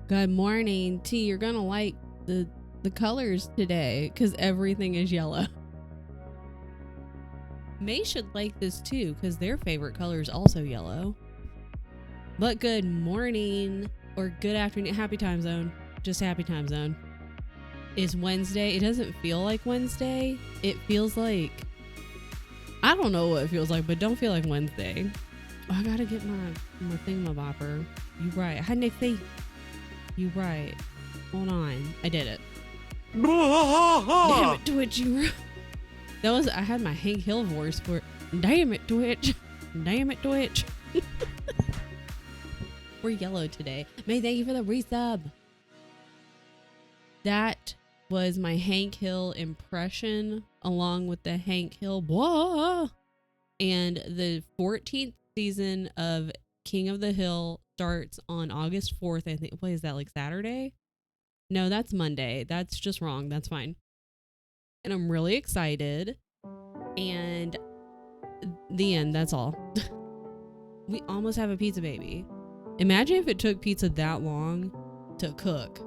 Good morning, T. You're gonna like the colors today because everything is yellow. May should like this too because their favorite color is also yellow. But good morning or good afternoon, happy time zone, just happy time zone. It's Wednesday. It doesn't feel like Wednesday. It feels like, I don't know what it feels like, but don't feel like Wednesday. Oh, I gotta get my thingamabopper. You right. Hi, Nick Fee. You right. Hold on. I did it. Damn it, Twitch. That was, I had my Hank Hill voice for, damn it, Twitch. Damn it, Twitch. We're yellow today. May, thank you for the resub. That was my Hank Hill impression along with the Hank Hill blah. And the 14th season of King of the Hill starts on August 4th. I think, what is that, like Saturday? No, that's Monday. That's just wrong. That's fine. And I'm really excited. And the end, that's all. We almost have a pizza baby. Imagine if it took pizza that long to cook.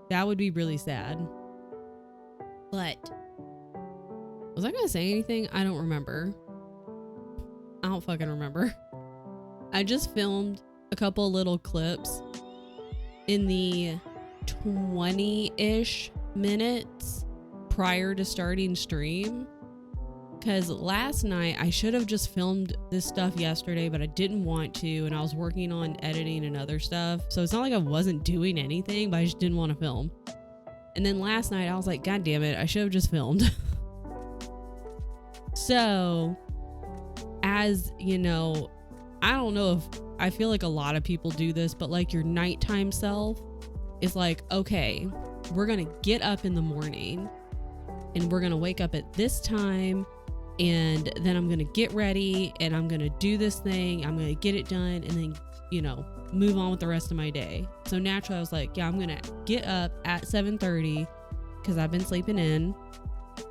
That would be really sad. But was I gonna say anything? I don't remember. I don't fucking remember. I just filmed a couple little clips in the 20-ish minutes prior to starting stream. Because last night I should have just filmed this stuff yesterday, but I didn't want to, and I was working on editing and other stuff. So it's not like I wasn't doing anything, but I just didn't want to film. And then last night I was like, God damn it, I should have just filmed. So, as you know, I don't know if, I feel like a lot of people do this, but like your nighttime self is like, okay, we're gonna get up in the morning and we're gonna wake up at this time, and then I'm gonna get ready and I'm gonna do this thing, I'm gonna get it done, and then, you know, move on with the rest of my day. So naturally I was like, yeah, I'm gonna get up at 7:30 because I've been sleeping in,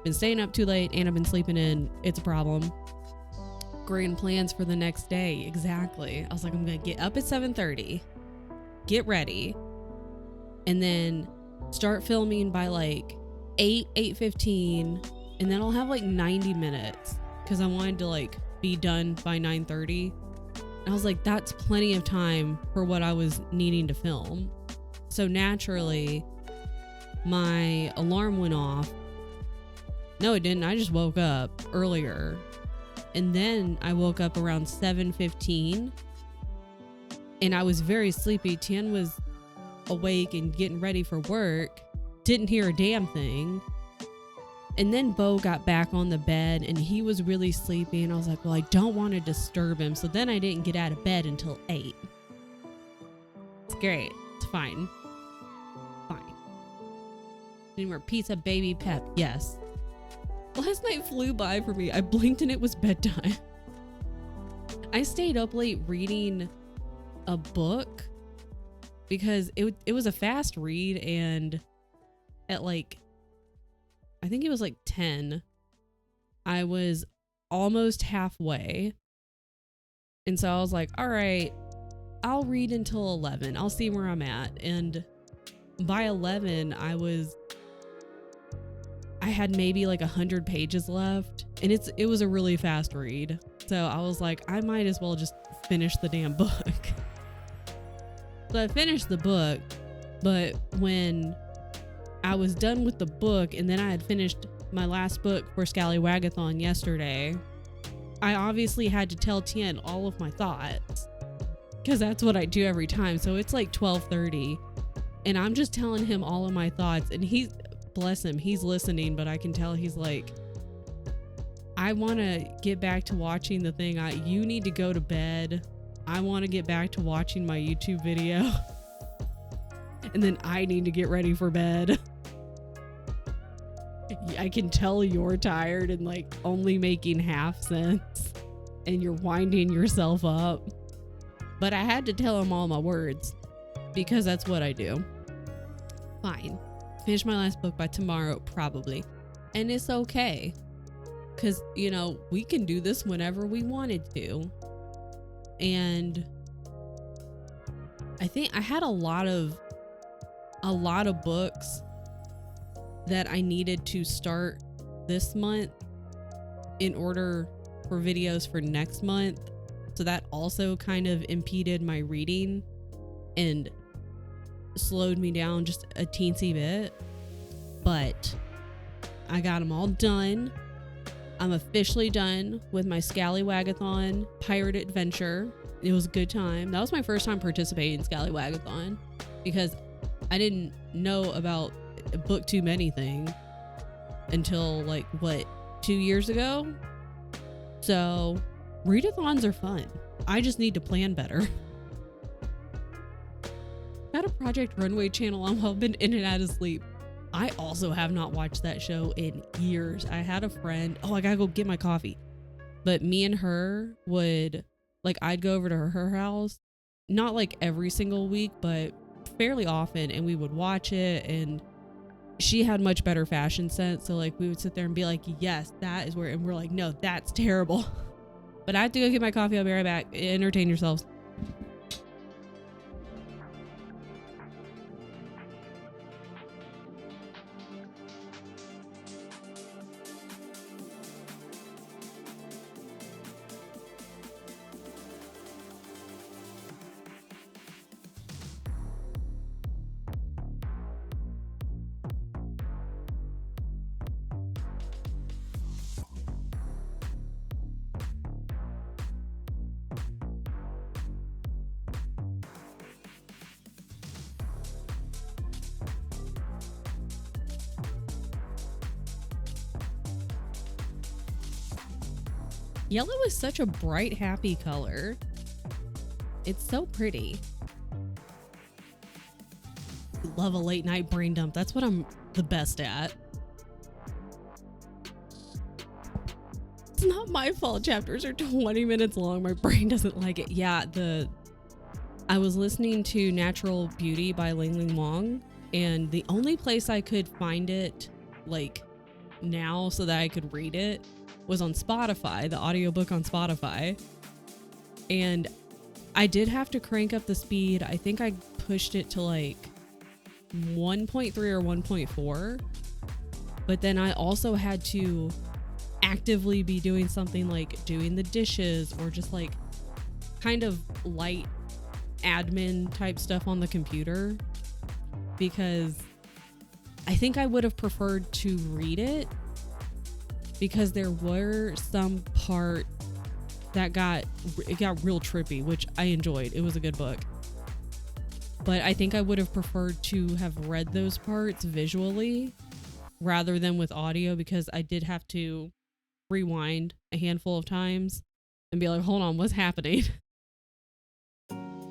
been staying up too late, and I've been sleeping in. It's a problem. Grand plans for the next day. Exactly. I was like, I'm gonna get up at 7:30, get ready, and then start filming by like 8:15, and then I'll have like 90 minutes because I wanted to like be done by 9:30. I was like, that's plenty of time for what I was needing to film. So naturally my alarm went off. No, it didn't. I just woke up earlier. And then I woke up around 7:15 and I was very sleepy. Tien was awake and getting ready for work. Didn't hear a damn thing. And then Bo got back on the bed and he was really sleepy. And I was like, well, I don't want to disturb him. So then I didn't get out of bed until 8. It's great. It's fine. Fine. Any more pizza, baby pep? Yes. Last night flew by for me. I blinked and it was bedtime. I stayed up late reading a book because it was a fast read, and at like, I think it was like 10, I was almost halfway. And so I was like, all right, I'll read until 11. I'll see where I'm at. And by 11, I had maybe like 100 pages left, and it was a really fast read. So I was like, I might as well just finish the damn book. So I finished the book, but when I was done with the book and then I had finished my last book for Scallywagathon yesterday, I obviously had to tell Tien all of my thoughts because that's what I do every time. So it's like 12:30 and I'm just telling him all of my thoughts, and he's, bless him, he's listening, but I can tell he's like, I want to get back to watching the thing. You need to go to bed. I want to get back to watching my YouTube video. And then I need to get ready for bed. I can tell you're tired and like only making half sense, and you're winding yourself up. But I had to tell him all my words because that's what I do. Fine. Finish my last book by tomorrow, probably. And it's okay. Because, you know, we can do this whenever we wanted to. And I think I had a lot of a lot of books that I needed to start this month in order for videos for next month. So that also kind of impeded my reading and slowed me down just a teensy bit. But I got them all done. I'm officially done with my Scallywagathon Pirate Adventure. It was a good time. That was my first time participating in Scallywagathon because I didn't know about Book Too Many thing until like 2 years ago. So readathons are fun. I just need to plan better. Had a Project Runway channel on while I've been in and out of sleep. I also have not watched that show in years. I had a friend. Oh, I gotta go get my coffee. But me and her would, like, I'd go over to her house, not like every single week, but fairly often, and we would watch it. And she had much better fashion sense. So, like, we would sit there and be like, yes, that is where, and we're like, no, that's terrible. But I have to go get my coffee. I'll be right back. Entertain yourselves. Yellow is such a bright, happy color. It's so pretty. Love a late night brain dump. That's what I'm the best at. It's not my fault chapters are 20 minutes long. My brain doesn't like it. Yeah, I was listening to Natural Beauty by Ling Ling Wong, and the only place I could find it like now so that I could read it was on Spotify, the audiobook on Spotify. And I did have to crank up the speed. I think I pushed it to like 1.3 or 1.4. But then I also had to actively be doing something like doing the dishes or just like kind of light admin type stuff on the computer, because I think I would have preferred to read it, because there were some part that got real trippy, which I enjoyed. It was a good book. But I think I would have preferred to have read those parts visually rather than with audio, because I did have to rewind a handful of times and be like, hold on, what's happening?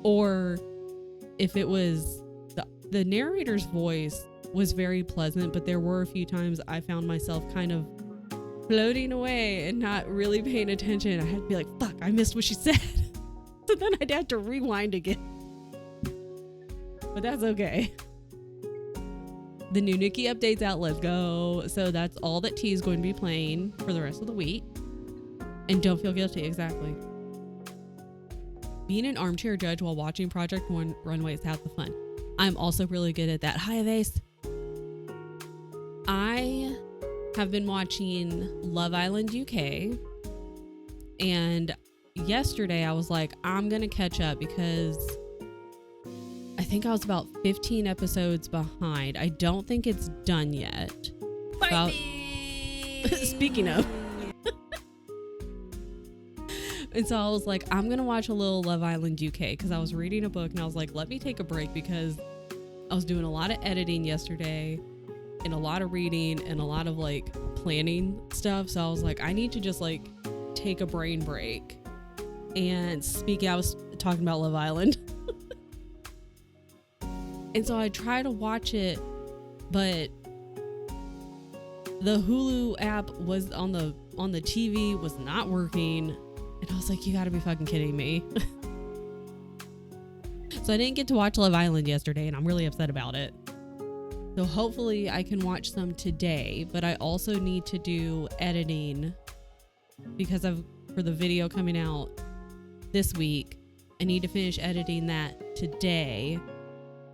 Or if it was the narrator's voice was very pleasant, but there were a few times I found myself kind of floating away and not really paying attention. I had to be like, fuck, I missed what she said. So then I'd have to rewind again. But that's okay. The new Nikki update's out. Let's go. So that's all that T is going to be playing for the rest of the week. And don't feel guilty. Exactly. Being an armchair judge while watching Project Runway is half the fun. I'm also really good at that. Hi, Vase. I have been watching Love Island UK, and yesterday I was like, I'm gonna catch up because I think I was about 15 episodes behind. I don't think it's done yet. Speaking of. And so I was like, I'm gonna watch a little Love Island UK because I was reading a book and I was like, let me take a break because I was doing a lot of editing yesterday and a lot of reading and a lot of like planning stuff. So I was like, I need to just like take a brain break. And I was talking about Love Island. And so I tried to watch it, but the Hulu app was on the TV was not working. And I was like, you gotta be fucking kidding me. So I didn't get to watch Love Island yesterday, and I'm really upset about it. So hopefully I can watch some today, but I also need to do editing because for the video coming out this week. I need to finish editing that today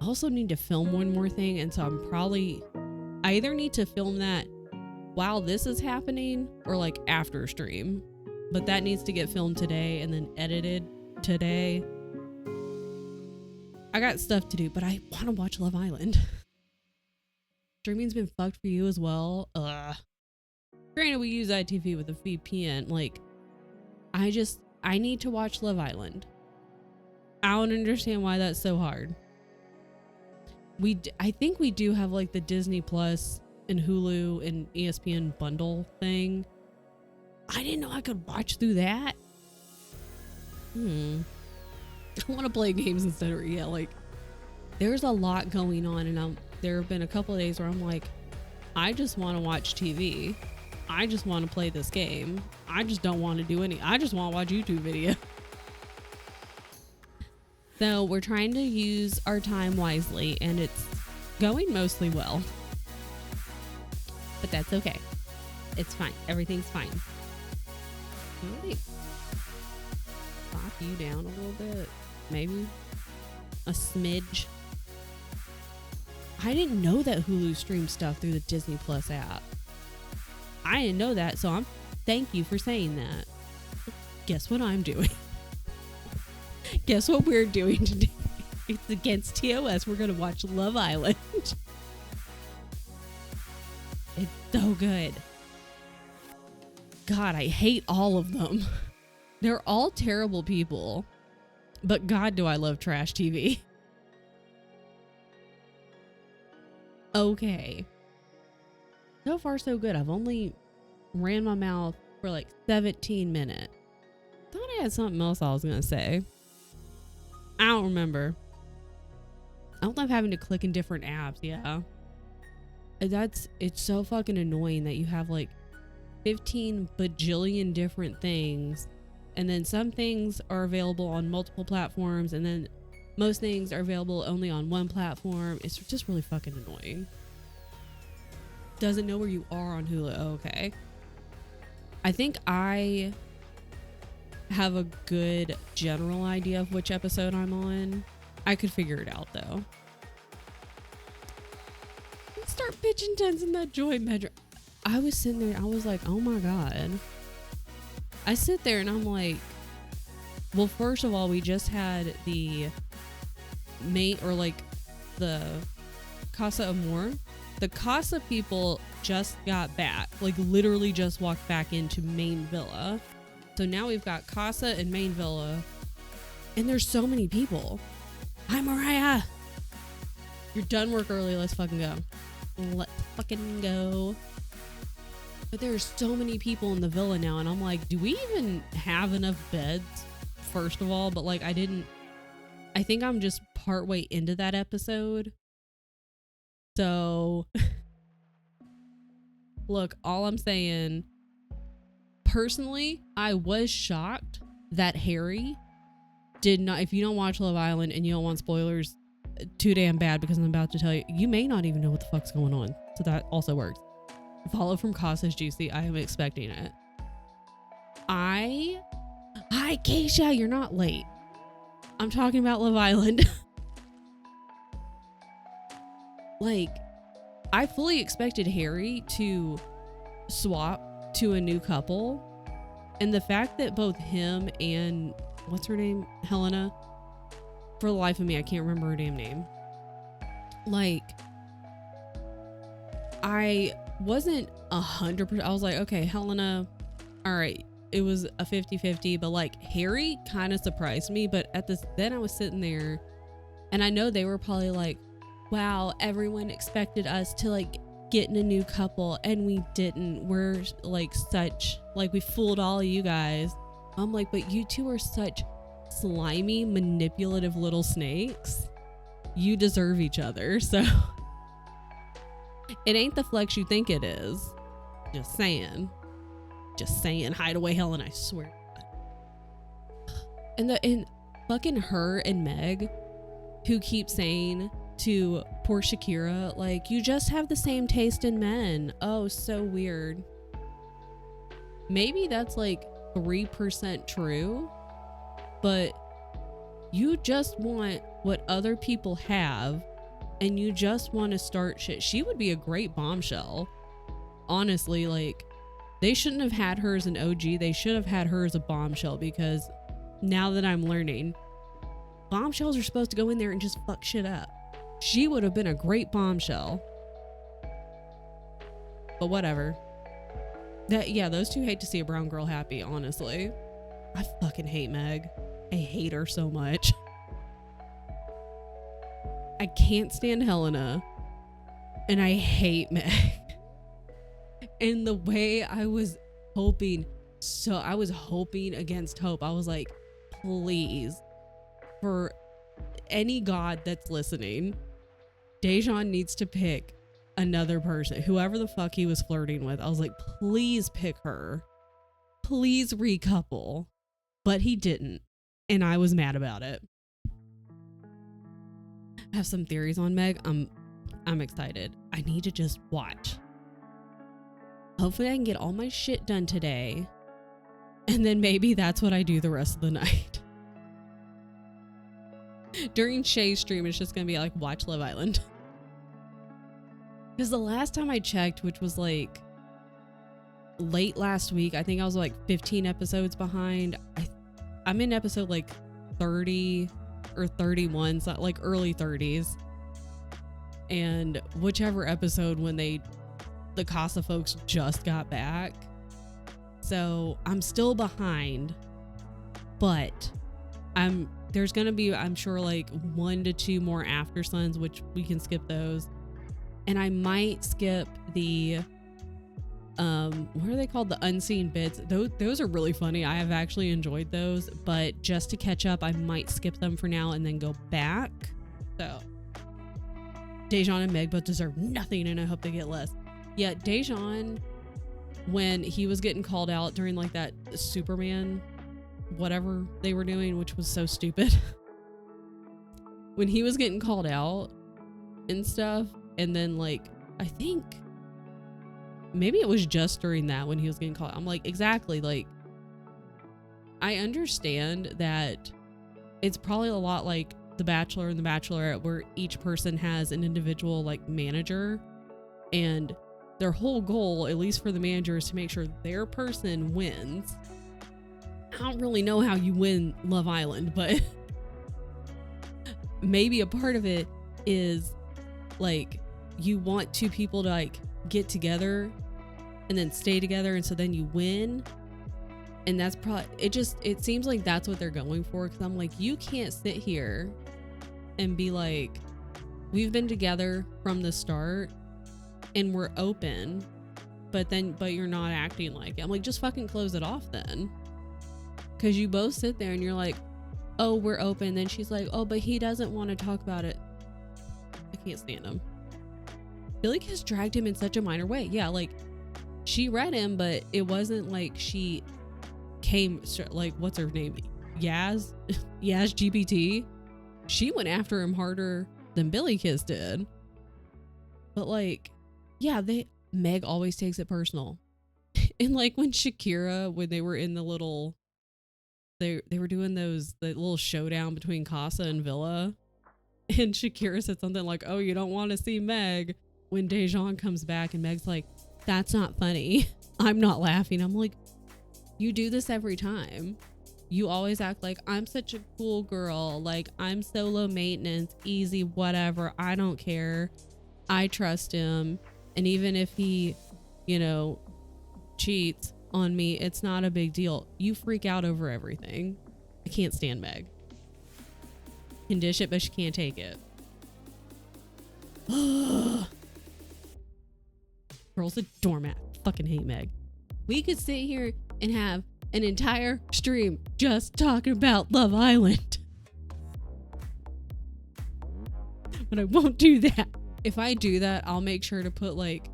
I also need to film one more thing, and so I either need to film that while this is happening or like after stream, but that needs to get filmed today and then edited today. I got stuff to do, but I want to watch Love Island. Streaming's been fucked for you as well. Granted, we use ITV with a VPN. Like, I need to watch Love Island. I don't understand why that's so hard. I think we do have like the Disney Plus and Hulu and ESPN bundle thing. I didn't know I could watch through that. I want to play games instead of, yeah, like, there's a lot going on, and there have been a couple of days where I'm like, I just want to watch TV. I just want to play this game. I just don't want to do I just want to watch YouTube video. So we're trying to use our time wisely, and it's going mostly well. But that's okay. It's fine. Everything's fine. Really pop you down a little bit. Maybe a smidge. I didn't know that Hulu streamed stuff through the Disney Plus app. I didn't know that, so thank you for saying that. Guess what I'm doing? Guess what we're doing today? It's against TOS. We're going to watch Love Island. It's so good. God, I hate all of them. They're all terrible people. But God, do I love trash TV. Okay. So far, so good. I've only ran my mouth for like 17 minutes. Thought I had something else I was going to say. I don't remember. I don't love having to click in different apps. Yeah. It's so fucking annoying that you have like 15 bajillion different things, and then some things are available on multiple platforms, and then most things are available only on one platform. It's just really fucking annoying. Doesn't know where you are on Hulu. Oh, okay. I think I have a good general idea of which episode I'm on. I could figure it out though. Let's start pitching tents in that joint bedroom. I was sitting there, I was like, oh my God. I sit there and I'm like, well, first of all, we just had the mate, or like the Casa Amor. The Casa people just got back, like literally just walked back into main villa. So now we've got Casa and main villa, and there's so many people. Hi, Mariah. You're done work early. Let's fucking go. Let's fucking go. But there's so many people in the villa now, and I'm like, do we even have enough beds? First of all, but like I think I'm just partway into that episode. So look, all I'm saying, personally, I was shocked that Harry did not. If you don't watch Love Island and you don't want spoilers, too damn bad, because I'm about to tell you, you may not even know what the fuck's going on. So that also works. Follow from Casa's Juicy. I am expecting it. Hi, Keisha, you're not late. I'm talking about Love Island. Like, I fully expected Harry to swap to a new couple. And the fact that both him and, what's her name? Helena. For the life of me, I can't remember her damn name. Like, I wasn't 100%. I was like, okay, Helena, all right. It was a 50-50, but like Harry kind of surprised me. But then I was sitting there, and I know they were probably like, wow, everyone expected us to like get in a new couple, and we didn't. We're like we fooled all of you guys. I'm like, but you two are such slimy, manipulative little snakes. You deserve each other. So it ain't the flex you think it is. Just saying. Hide away, Helen, I swear. And fucking her and Meg, who keep saying to poor Shakira, like, you just have the same taste in men. Oh, so weird. Maybe that's like 3% true, but you just want what other people have and you just want to start shit. She would be a great bombshell. Honestly, like, they shouldn't have had her as an OG. They should have had her as a bombshell, because now that I'm learning, bombshells are supposed to go in there and just fuck shit up. She would have been a great bombshell. But whatever. Those two hate to see a brown girl happy, honestly. I fucking hate Meg. I hate her so much. I can't stand Helena. And I hate Meg. And the way I was hoping against hope. I was like, please, for any god that's listening, Dejan needs to pick another person, whoever the fuck he was flirting with. I was like, please pick her, please recouple. But he didn't, and I was mad about it. I have some theories on Meg. I'm excited. I need to just watch. Hopefully I can get all my shit done today, and then maybe that's what I do the rest of the night. During Shay's stream, it's just gonna be like, watch Love Island. Because the last time I checked, which was like late last week, I think I was like 15 episodes behind. I'm in episode like 30 or 31, so like early 30s. And whichever episode when the Casa folks just got back. So I'm still behind, but there's gonna be, I'm sure, like 1 to 2 more After Suns, which we can skip those. And I might skip the what are they called, the unseen bits. Those are really funny. I have actually enjoyed those, but just to catch up, I might skip them for now and then go back. So Dejan and Meg both deserve nothing, and I hope they get less. Yeah, Dejan, when he was getting called out during like that Superman whatever they were doing, which was so stupid. When he was getting called out and stuff, and then like I think maybe it was just during that when he was getting called, I'm like, exactly, like I understand that it's probably a lot like The Bachelor and The Bachelorette, where each person has an individual like manager, and their whole goal, at least for the manager, is to make sure their person wins. I don't really know how you win Love Island, but maybe a part of it is like you want 2 people to like get together and then stay together, and so then you win. And that's probably it seems like that's what they're going for, because I'm like, you can't sit here and be like, we've been together from the start and we're open, but you're not acting like it. I'm like, just fucking close it off then. Because you both sit there and you're like, oh, we're open. Then she's like, oh, but he doesn't want to talk about it. I can't stand him. Billy Kiss dragged him in such a minor way. Yeah, like she read him, but it wasn't like she came, like, what's her name? Yaz GPT. She went after him harder than Billy Kiss did. But like, yeah, Meg always takes it personal. And like when Shakira, when they were in the little, they were doing the little showdown between Casa and Villa, and Shakira said something like, oh, you don't want to see Meg, when Dejan comes back, and Meg's like, that's not funny. I'm not laughing. I'm like, you do this every time. You always act like I'm such a cool girl. Like, I'm so low maintenance, easy, whatever. I don't care. I trust him. And even if he, cheats on me, it's not a big deal. You freak out over everything. I can't stand Meg. Can dish it, but she can't take it. Girl's a doormat. Fucking hate Meg. We could sit here and have an entire stream just talking about Love Island. But I won't do that. If I do that, I'll make sure to put like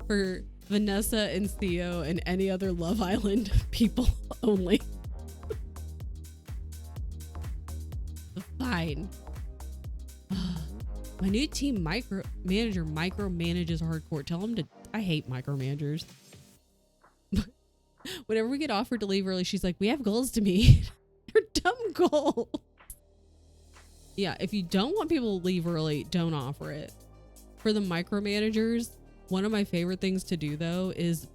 for Vanessa and Theo and any other Love Island people only. Fine. My new team manager micromanages hardcore. Tell him to. I hate micromanagers. Whenever we get offered to leave early, she's like, we have goals to meet. They're dumb goals. Yeah, if you don't want people to leave early, don't offer it. For the micromanagers, one of my favorite things to do though is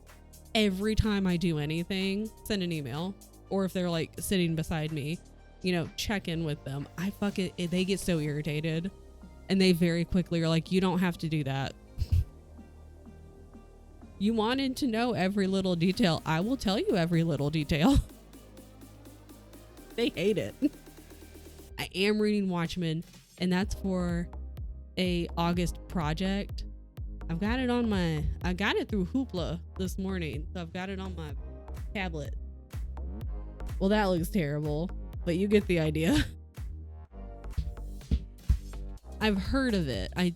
every time I do anything, send an email. Or if they're like sitting beside me, you know, check in with them. They get so irritated and they very quickly are like, you don't have to do that. You wanted to know every little detail. I will tell you every little detail. They hate it. I am reading Watchmen, and that's for a August project. I got it through Hoopla this morning, so I've got it on my tablet. Well, that looks terrible, but you get the idea. I've heard of it. I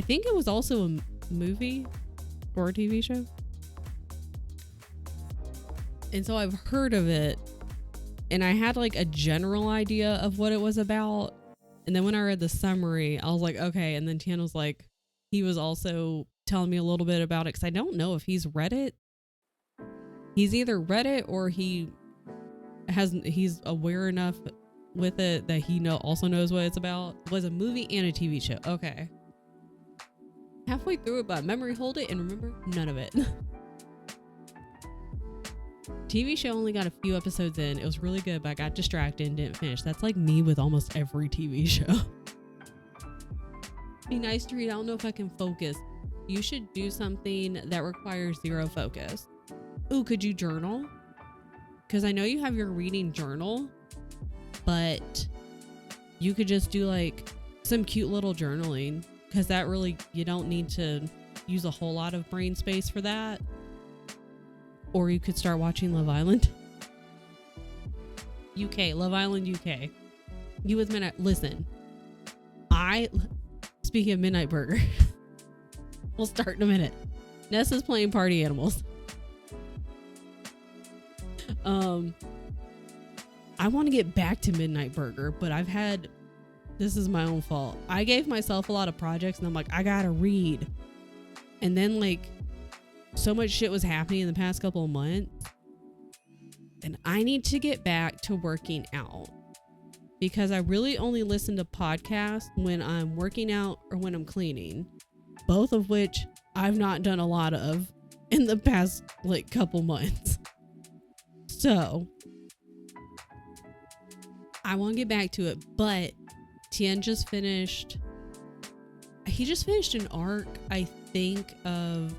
think it was also a movie or a TV show. And so I've heard of it. And I had like a general idea of what it was about. And then when I read the summary, I was like, okay. And then Tian was like, he was also telling me a little bit about it because I don't know if he's read it. He's either read it or he's aware enough with it that he also knows what it's about. It was a movie and a TV show. Okay. Halfway through it, but memory hold it and remember none of it. TV show only got a few episodes in. It was really good, but I got distracted and didn't finish. That's like me with almost every TV show. Be nice to read. I don't know if I can focus. You should do something that requires zero focus. Ooh, could you journal? Because I know you have your reading journal, but you could just do like some cute little journaling, because that really, you don't need to use a whole lot of brain space for that. Or you could start watching Love Island. Love Island UK. You with Midnight. Listen, speaking of Midnight Burger, we'll start in a minute. Nessa's playing Party Animals. I want to get back to Midnight Burger, but this is my own fault. I gave myself a lot of projects and I'm like, I gotta read. And then like, so much shit was happening in the past couple of months, and I need to get back to working out, because I really only listen to podcasts when I'm working out or when I'm cleaning, both of which I've not done a lot of in the past like couple months. So I want to get back to it, but Tian just finished an arc, I think, of,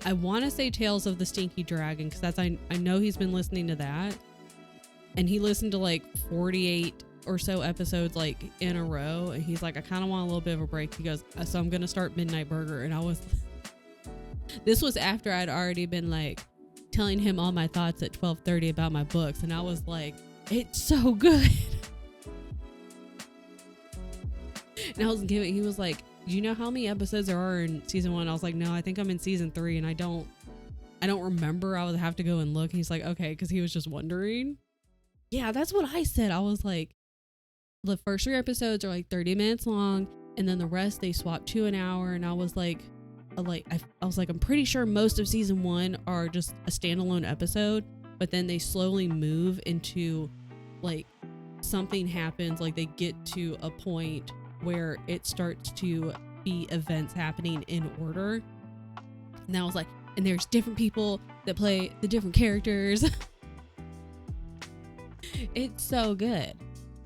I want to say Tales of the Stinky Dragon, because I know he's been listening to that, and he listened to like 48 or so episodes like in a row, and he's like, I kind of want a little bit of a break. He goes, so I'm gonna start Midnight Burger. And I was this was after I'd already been like telling him all my thoughts at 12:30 about my books, and I was like, it's so good. And he was like, do you know how many episodes there are in season 1? I was like, no, I think I'm in season 3, and I don't remember. I would have to go and look. And he's like, okay, because he was just wondering. Yeah, that's what I said. I was like, the first 3 episodes are like 30 minutes long, and then the rest they swap to an hour. And I was like, I'm pretty sure most of season 1 are just a standalone episode, but then they slowly move into like something happens, like they get to a point where it starts to be events happening in order. And I was like, and there's different people that play the different characters. It's so good.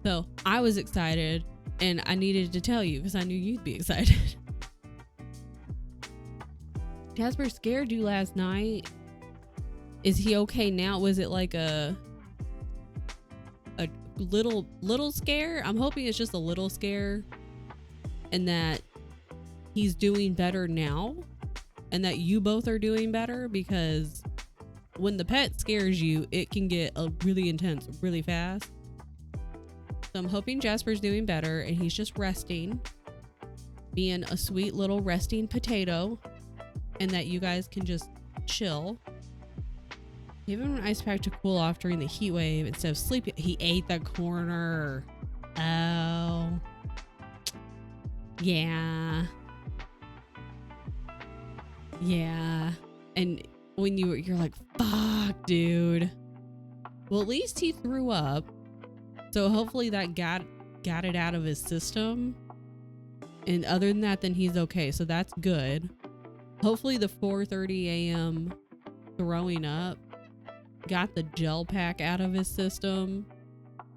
So I was excited, and I needed to tell you because I knew you'd be excited. Jasper scared you last night. Is he okay now? Was it like a little scare? I'm hoping it's just a little scare, and that he's doing better now, and that you both are doing better, because when the pet scares you, it can get really intense really fast. So I'm hoping Jasper's doing better and he's just resting, being a sweet little resting potato, and that you guys can just chill. Give him an ice pack to cool off during the heat wave instead of sleeping. He ate the corner. Oh. Yeah. And when you're like, fuck, dude. Well, at least he threw up. So hopefully that got it out of his system. And other than that, then he's okay. So that's good. Hopefully the 4:30 a.m. throwing up got the gel pack out of his system,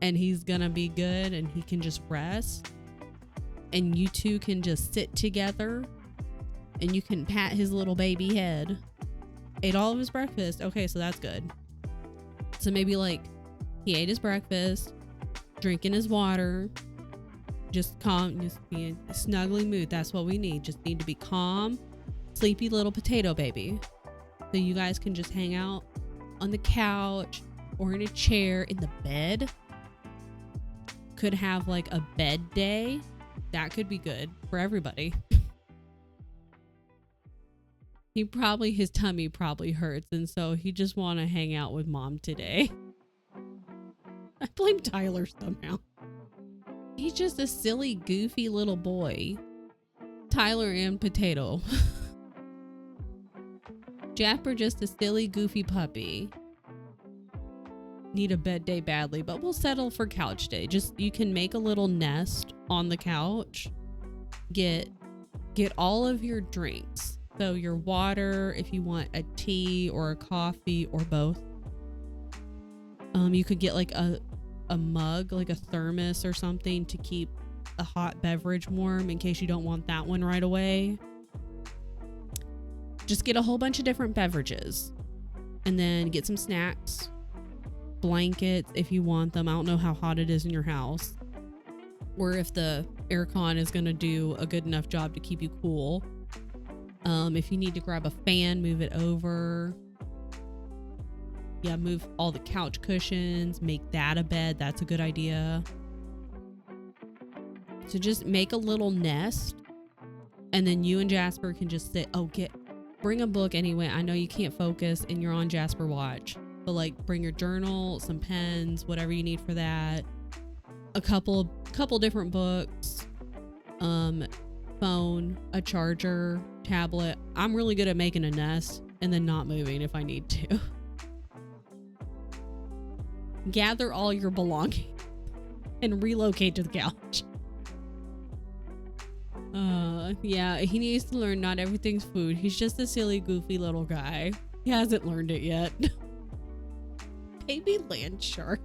and he's gonna be good and he can just rest. And you two can just sit together and you can pat his little baby head. Ate all of his breakfast. Okay, so that's good. So maybe like he ate his breakfast, drinking his water, just calm, just be in a snuggly mood. That's what we need. Just need to be calm, sleepy little potato baby. So you guys can just hang out on the couch or in a chair in the bed. Could have like a bed day. That could be good for everybody. His tummy probably hurts, and so he just want to hang out with mom today. I blame Tyler somehow. He's just a silly, goofy little boy. Tyler and Potato. Jasper just a silly, goofy puppy. Need a bed day badly, but we'll settle for couch day. Just, you can make a little nest on the couch. Get all of your drinks. So your water, if you want a tea or a coffee or both. You could get like a mug, like a thermos or something to keep a hot beverage warm in case you don't want that one right away. Just get a whole bunch of different beverages and then get some snacks, blankets if you want them. I don't know how hot it is in your house or if the aircon is going to do a good enough job to keep you cool. If you need to grab a fan, move it over. Yeah, move all the couch cushions, make that a bed. That's a good idea. So just make a little nest, and then you and Jasper can just sit. Bring a book anyway. I know you can't focus and you're on Jasper watch, but like bring your journal, some pens, whatever you need for that. A couple different books, phone, a charger, tablet. I'm really good at making a nest and then not moving if I need to. Gather all your belongings and relocate to the couch. Yeah, he needs to learn not everything's food. He's just a silly, goofy little guy. He hasn't learned it yet. Baby land shark.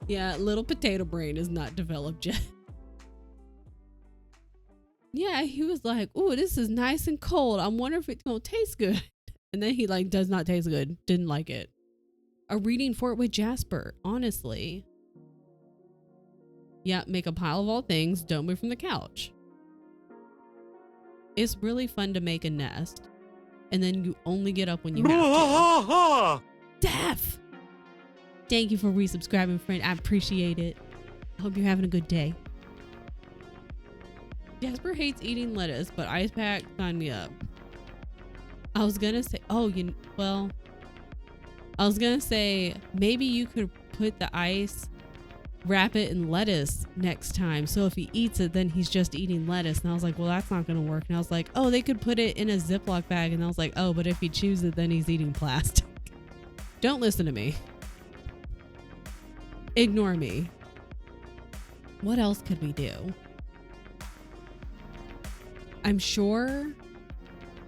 Yeah, little potato brain is not developed yet. Yeah, he was like, "Ooh, this is nice and cold. I wonder if it's gonna taste good." And then he like does not taste good. Didn't like it. A reading fort with Jasper, honestly. Yeah, make a pile of all things. Don't move from the couch. It's really fun to make a nest. And then you only get up when you have to. Steph! Thank you for resubscribing, friend. I appreciate it. I hope you're having a good day. Jasper hates eating lettuce, but ice pack, sign me up. I was gonna say, I was gonna say maybe you could put the ice, wrap it in lettuce next time. So if he eats it, then he's just eating lettuce. And I was like, well, that's not gonna work. And I was like, oh, they could put it in a Ziploc bag. And I was like, oh, but if he chews it, then he's eating plastic. Don't listen to me. Ignore me. What else could we do? I'm sure,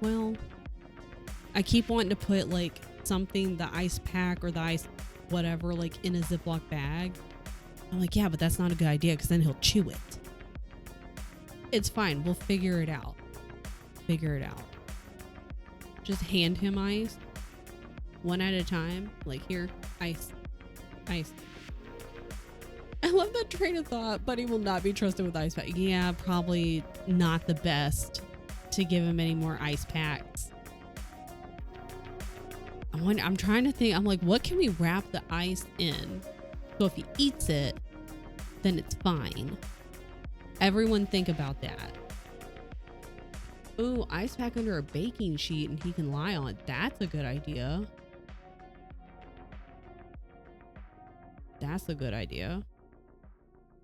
well, I keep wanting to put like something, the ice pack or the ice whatever, like in a Ziploc bag. I'm like, yeah, but that's not a good idea because then he'll chew it. It's fine. We'll figure it out. Just hand him ice one at a time. Like, here, ice. I love that train of thought. Buddy will not be trusted with ice pack. Yeah, probably not the best to give him any more ice packs. I'm trying to think. I'm like, what can we wrap the ice in? So if he eats it, then it's fine. Everyone think about that. Ooh, ice pack under a baking sheet and he can lie on it. That's a good idea.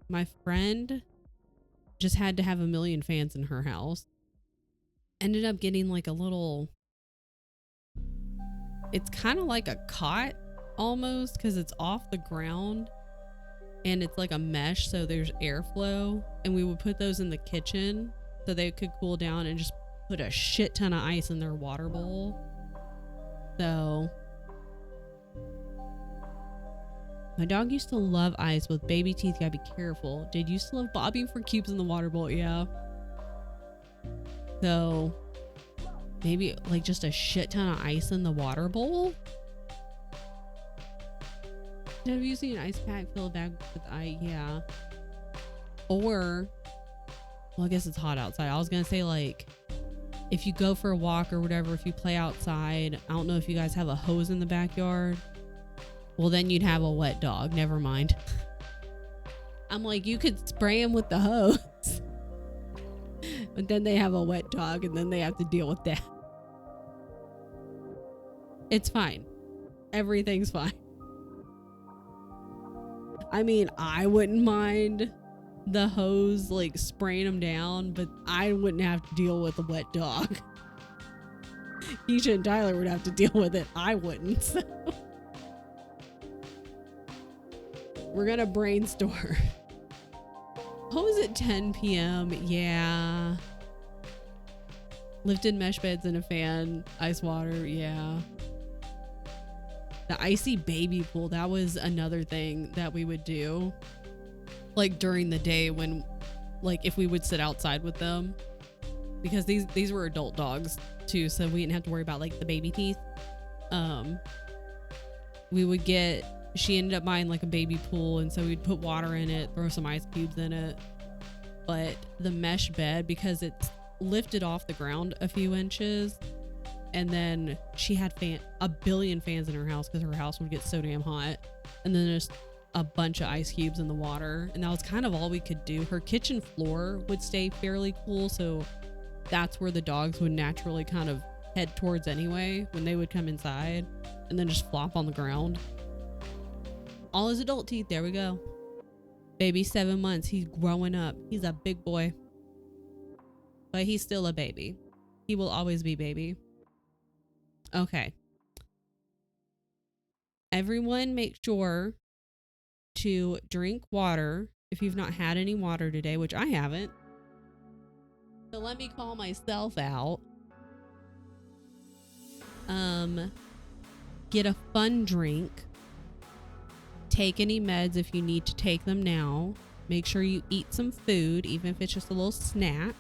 My friend just had to have a million fans in her house. Ended up getting like a little, it's kind of like a cot almost because it's off the ground and it's like a mesh, so there's airflow, and we would put those in the kitchen so they could cool down, and just put a shit ton of ice in their water bowl. So my dog used to love ice. With baby teeth, gotta be careful. Did you still love bobbing for cubes in the water bowl? Yeah. So maybe like just a shit ton of ice in the water bowl. Have you seen an ice pack fill a bag with ice? Yeah. Or, well, I guess it's hot outside. I was gonna say, like, if you go for a walk or whatever, if you play outside, I don't know if you guys have a hose in the backyard. Well, then you'd have a wet dog. Never mind. I'm like, you could spray them with the hose. But then they have a wet dog, and then they have to deal with that. It's fine. Everything's fine. I mean, I wouldn't mind the hose like spraying them down, but I wouldn't have to deal with a wet dog. Keisha and Tyler would have to deal with it. I wouldn't. So. We're gonna brainstorm. Hose at 10 p.m. Yeah. Lifted mesh beds in a fan. Ice water. Yeah. The icy baby pool. That was another thing that we would do. Like during the day when, like, if we would sit outside with them. Because these were adult dogs too. So we didn't have to worry about like the baby teeth. We would get, she ended up buying like a baby pool, and so we'd put water in it, throw some ice cubes in it. But the mesh bed, because it's lifted off the ground a few inches, and then she had a billion fans in her house because her house would get so damn hot, and then there's a bunch of ice cubes in the water, and that was kind of all we could do. Her kitchen floor would stay fairly cool, so that's where the dogs would naturally kind of head towards anyway when they would come inside, and then just flop on the ground. All his adult teeth. There we go. Baby 7 months. He's growing up. He's a big boy. But he's still a baby. He will always be baby. Okay. Everyone make sure to drink water if you've not had any water today, which I haven't. So let me call myself out. Get a fun drink. Take any meds if you need to take them now. Make sure you eat some food, even if it's just a little snack.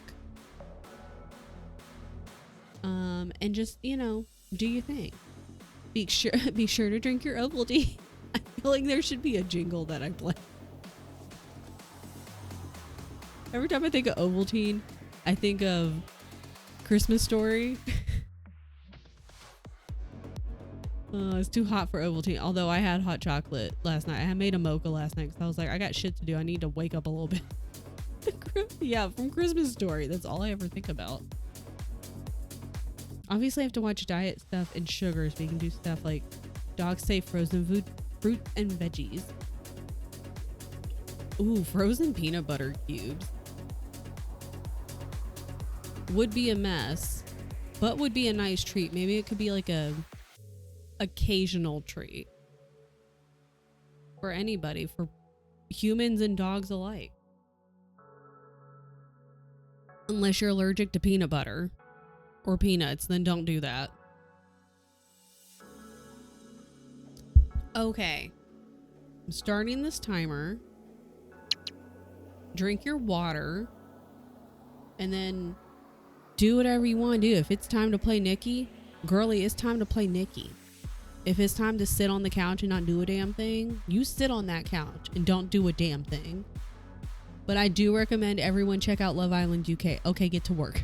And just, you know, do your thing. Be sure to drink your Ovaltine. I feel like there should be a jingle that I play. Every time I think of Ovaltine, I think of Christmas Story. It's too hot for Ovaltine. Although I had hot chocolate last night. I made a mocha last night because I was like, I got shit to do. I need to wake up a little bit. Yeah, from Christmas Story. That's all I ever think about. Obviously, I have to watch diet stuff and sugar so we can do stuff like dogs say frozen food, fruit and veggies. Ooh, frozen peanut butter cubes. Would be a mess, but would be a nice treat. Maybe it could be like a occasional treat for anybody, for humans and dogs alike. Unless you're allergic to peanut butter or peanuts, then don't do that. Okay. I'm starting this timer. Drink your water. And then do whatever you want to do. If it's time to play Nikki, girly, it's time to play Nikki. If it's time to sit on the couch and not do a damn thing, you sit on that couch and don't do a damn thing. But I do recommend everyone check out Love Island UK. Okay, get to work.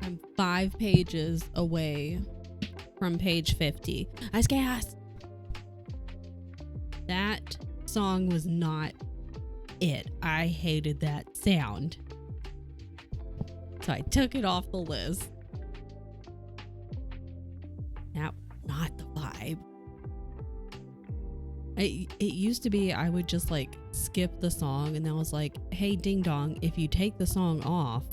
I'm 5 pages away from page 50. I gas. That song was not it. I hated that sound. So I took it off the list. That was not the vibe. It used to be I would just like skip the song, and then I was like, hey, ding dong, if you take the song off,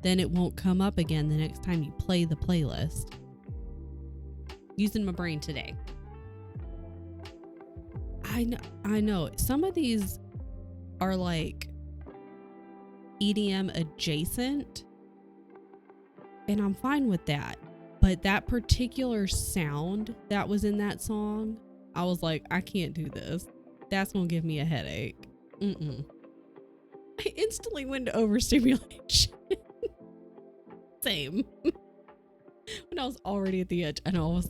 then it won't come up again the next time you play the playlist. Using my brain today. I know. Some of these are like EDM adjacent, and I'm fine with that. But that particular sound that was in that song, I was like, I can't do this. That's gonna give me a headache. I instantly went to overstimulation. Same. When I was already at the edge, and I was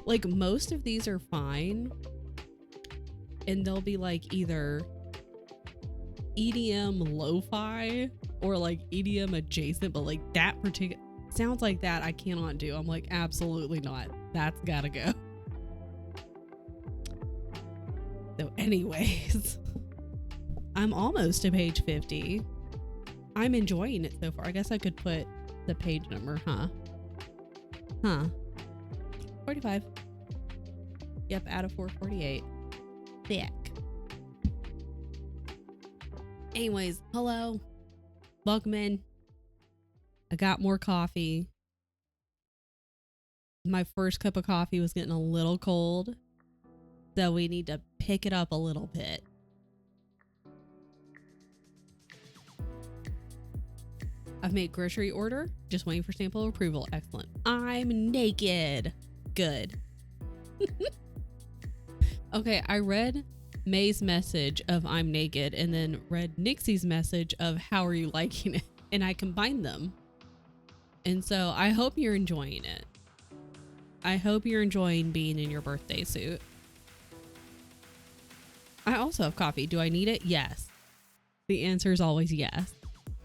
like, most of these are fine, and they'll be like either EDM lo-fi or like EDM adjacent, but like that particular sounds like that I cannot do. I'm like, absolutely not. That's gotta go. So anyways, I'm almost to page 50. I'm enjoying it so far. I guess I could put the page number, huh? 45. Yep, out of 448. Thick. Anyways, hello. Welcome in. I got more coffee. My first cup of coffee was getting a little cold, so we need to pick it up a little bit. I've made grocery order, just waiting for sample approval. Excellent. I'm naked. Good. Okay, I read May's message of I'm naked and then read Nixie's message of how are you liking it, and I combined them. And so I hope you're enjoying it. I hope you're enjoying being in your birthday suit. I also have coffee. Do I need it? Yes. The answer is always yes.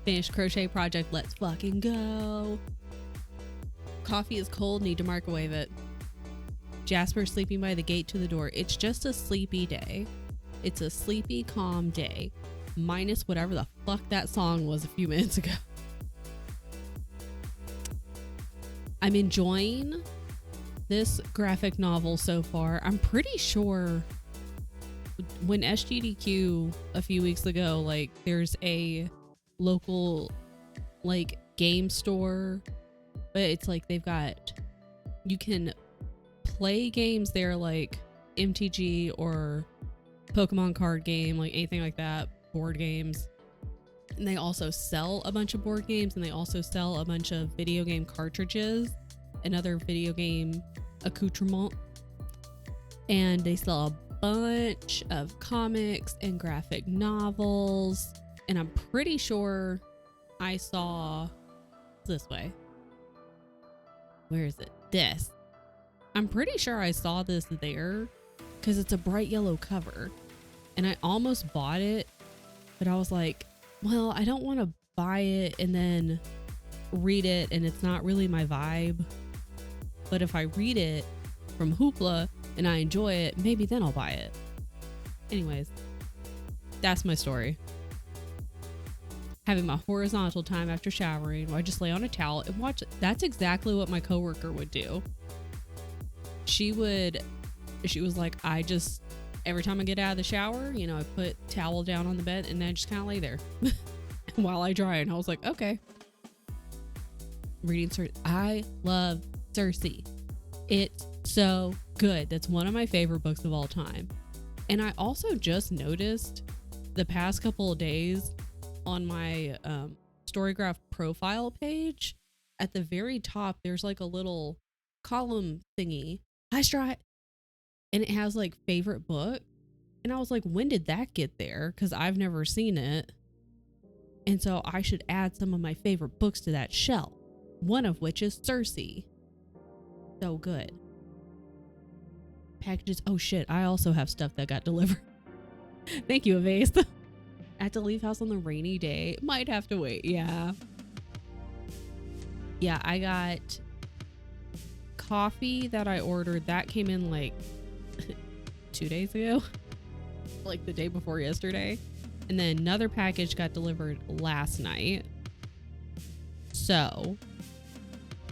Finished crochet project. Let's fucking go. Coffee is cold. Need to microwave it. Jasper sleeping by the gate to the door. It's just a sleepy day. It's a sleepy, calm day. Minus whatever the fuck that song was a few minutes ago. I'm enjoying this graphic novel so far. I'm pretty sure when SGDQ a few weeks ago, like there's a local like game store, but it's like they've got, you can play games there like MTG or Pokemon card game, like anything like that, board games. And they also sell a bunch of board games, and they also sell a bunch of video game cartridges and other video game accoutrement. And they sell a bunch of comics and graphic novels. And I'm pretty sure I saw this way. Where is it? This. I'm pretty sure I saw this there because it's a bright yellow cover. And I almost bought it, but I was like, well, I don't want to buy it and then read it and it's not really my vibe. But if I read it from Hoopla and I enjoy it, maybe then I'll buy it. Anyways, that's my story. Having my horizontal time after showering, where I just lay on a towel and watch it. That's exactly what my coworker would do. She was like, every time I get out of the shower, you know, I put towel down on the bed and then I just kind of lay there while I dry. And I was like, okay. Reading Cersei. I love Cersei. It's so good. That's one of my favorite books of all time. And I also just noticed the past couple of days on my Storygraph profile page, at the very top, there's like a little column thingy. I try, and it has like favorite book. And I was like, when did that get there? Because I've never seen it. And so I should add some of my favorite books to that shelf. One of which is Cersei. So good. Packages. Oh shit. I also have stuff that got delivered. Thank you, Avase. I had to leave house on the rainy day. Might have to wait. Yeah. Yeah, I got coffee that I ordered. That came in like 2 days ago, like the day before yesterday. And then another package got delivered last night. So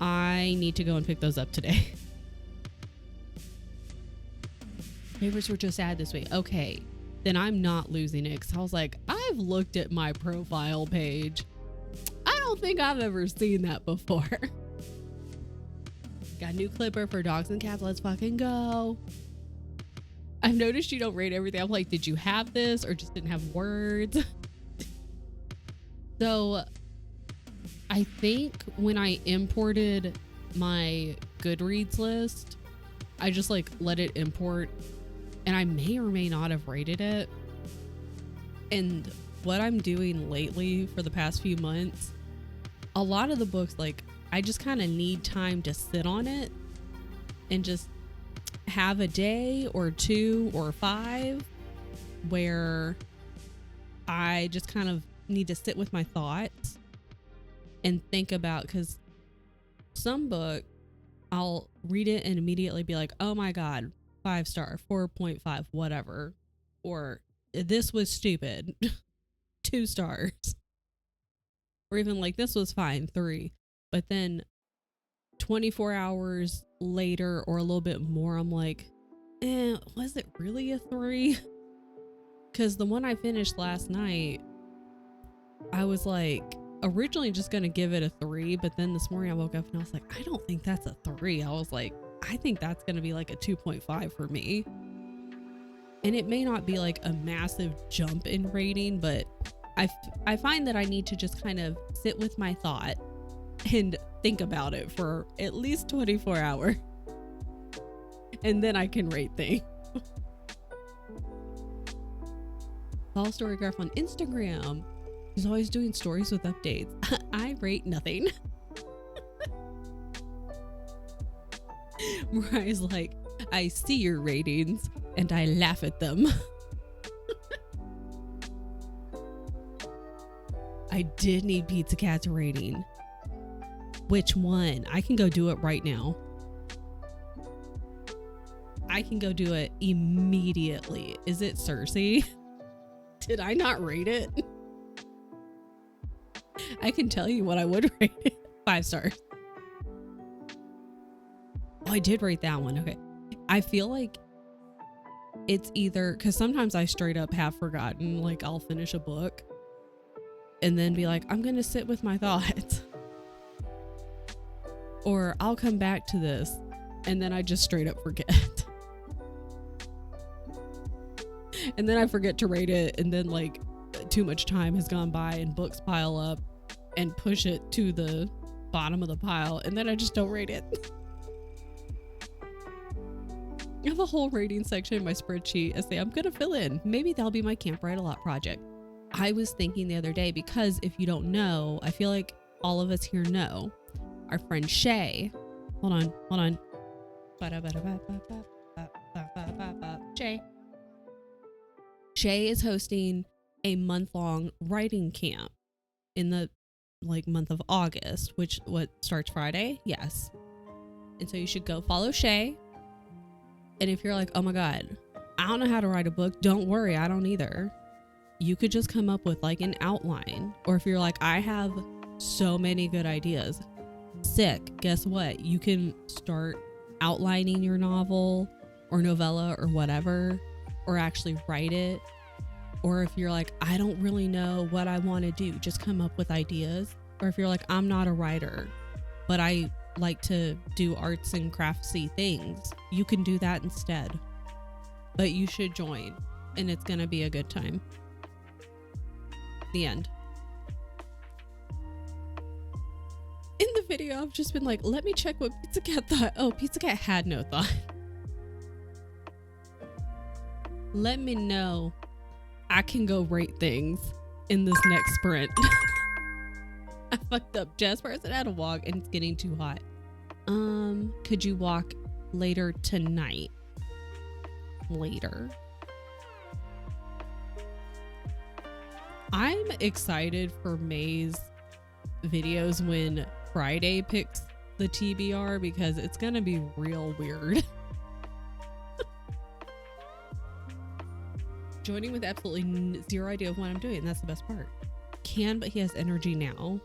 I need to go and pick those up today. Favorites were just added this week. Okay, then I'm not losing it, because I was like, I've looked at my profile page. I don't think I've ever seen that before. Got a new clipper for dogs and cats. Let's fucking go. I've noticed you don't rate everything. I'm like, did you have this or just didn't have words? So I think when I imported my Goodreads list, I just like let it import, and I may or may not have rated it. And what I'm doing lately for the past few months, a lot of the books, like, I just kind of need time to sit on it and just have a day or 2 or 5 where I just kind of need to sit with my thoughts and think about, because some book I'll read it and immediately be like, oh my God, 5 star, 4.5, whatever. Or this was stupid, 2 stars. Or even like, this was fine, 3. But then 24 hours later or a little bit more, I'm like, was it really a 3? Because the one I finished last night, I was like, originally just gonna give it a 3, but then this morning I woke up and I was like, I don't think that's a 3. I was like, I think that's gonna be like a 2.5 for me. And it may not be like a massive jump in rating, but I find that I need to just kind of sit with my thought and think about it for at least 24 hours. And then I can rate things. Follow Storygraph on Instagram. He's always doing stories with updates. I rate nothing. Mariah's like, I see your ratings and I laugh at them. I did need Pizza Cat's rating. Which one? I can go do it right now. I can go do it immediately. Is it Cersei? Did I not rate it? I can tell you what I would rate it. 5 stars. Oh, I did rate that one. Okay. I feel like it's either, because sometimes I straight up have forgotten, like I'll finish a book and then be like, I'm going to sit with my thoughts. Or I'll come back to this and then I just straight up forget. And then I forget to rate it, and then like too much time has gone by and books pile up and push it to the bottom of the pile, and then I just don't rate it. I have a whole rating section in my spreadsheet. I say I'm gonna fill in. Maybe that'll be my Camp Write a Lot project. I was thinking the other day, because if you don't know, I feel like all of us here know, our friend Shay, hold on. Shay is hosting a month-long writing camp in the like month of August, which starts Friday. Yes. And so you should go follow Shay. And if you're like, oh my God, I don't know how to write a book, don't worry, I don't either. You could just come up with like an outline. Or if you're like, I have so many good ideas, sick, guess what? You can start outlining your novel or novella or whatever, or actually write it. Or if you're like, I don't really know what I want to do, just come up with ideas. Or if you're like, I'm not a writer, but I like to do arts and craftsy things, you can do that instead. But you should join, and it's gonna be a good time. The end. In the video, I've just been like, let me check what Pizza Cat thought. Oh, Pizza Cat had no thought. Let me know. I can go rate things in this next sprint. I fucked up. Jasper said I had to walk and it's getting too hot. Could you walk later tonight? Later. I'm excited for May's videos when Friday picks the TBR because it's gonna be real weird. Joining with absolutely zero idea of what I'm doing. That's the best part. But he has energy now.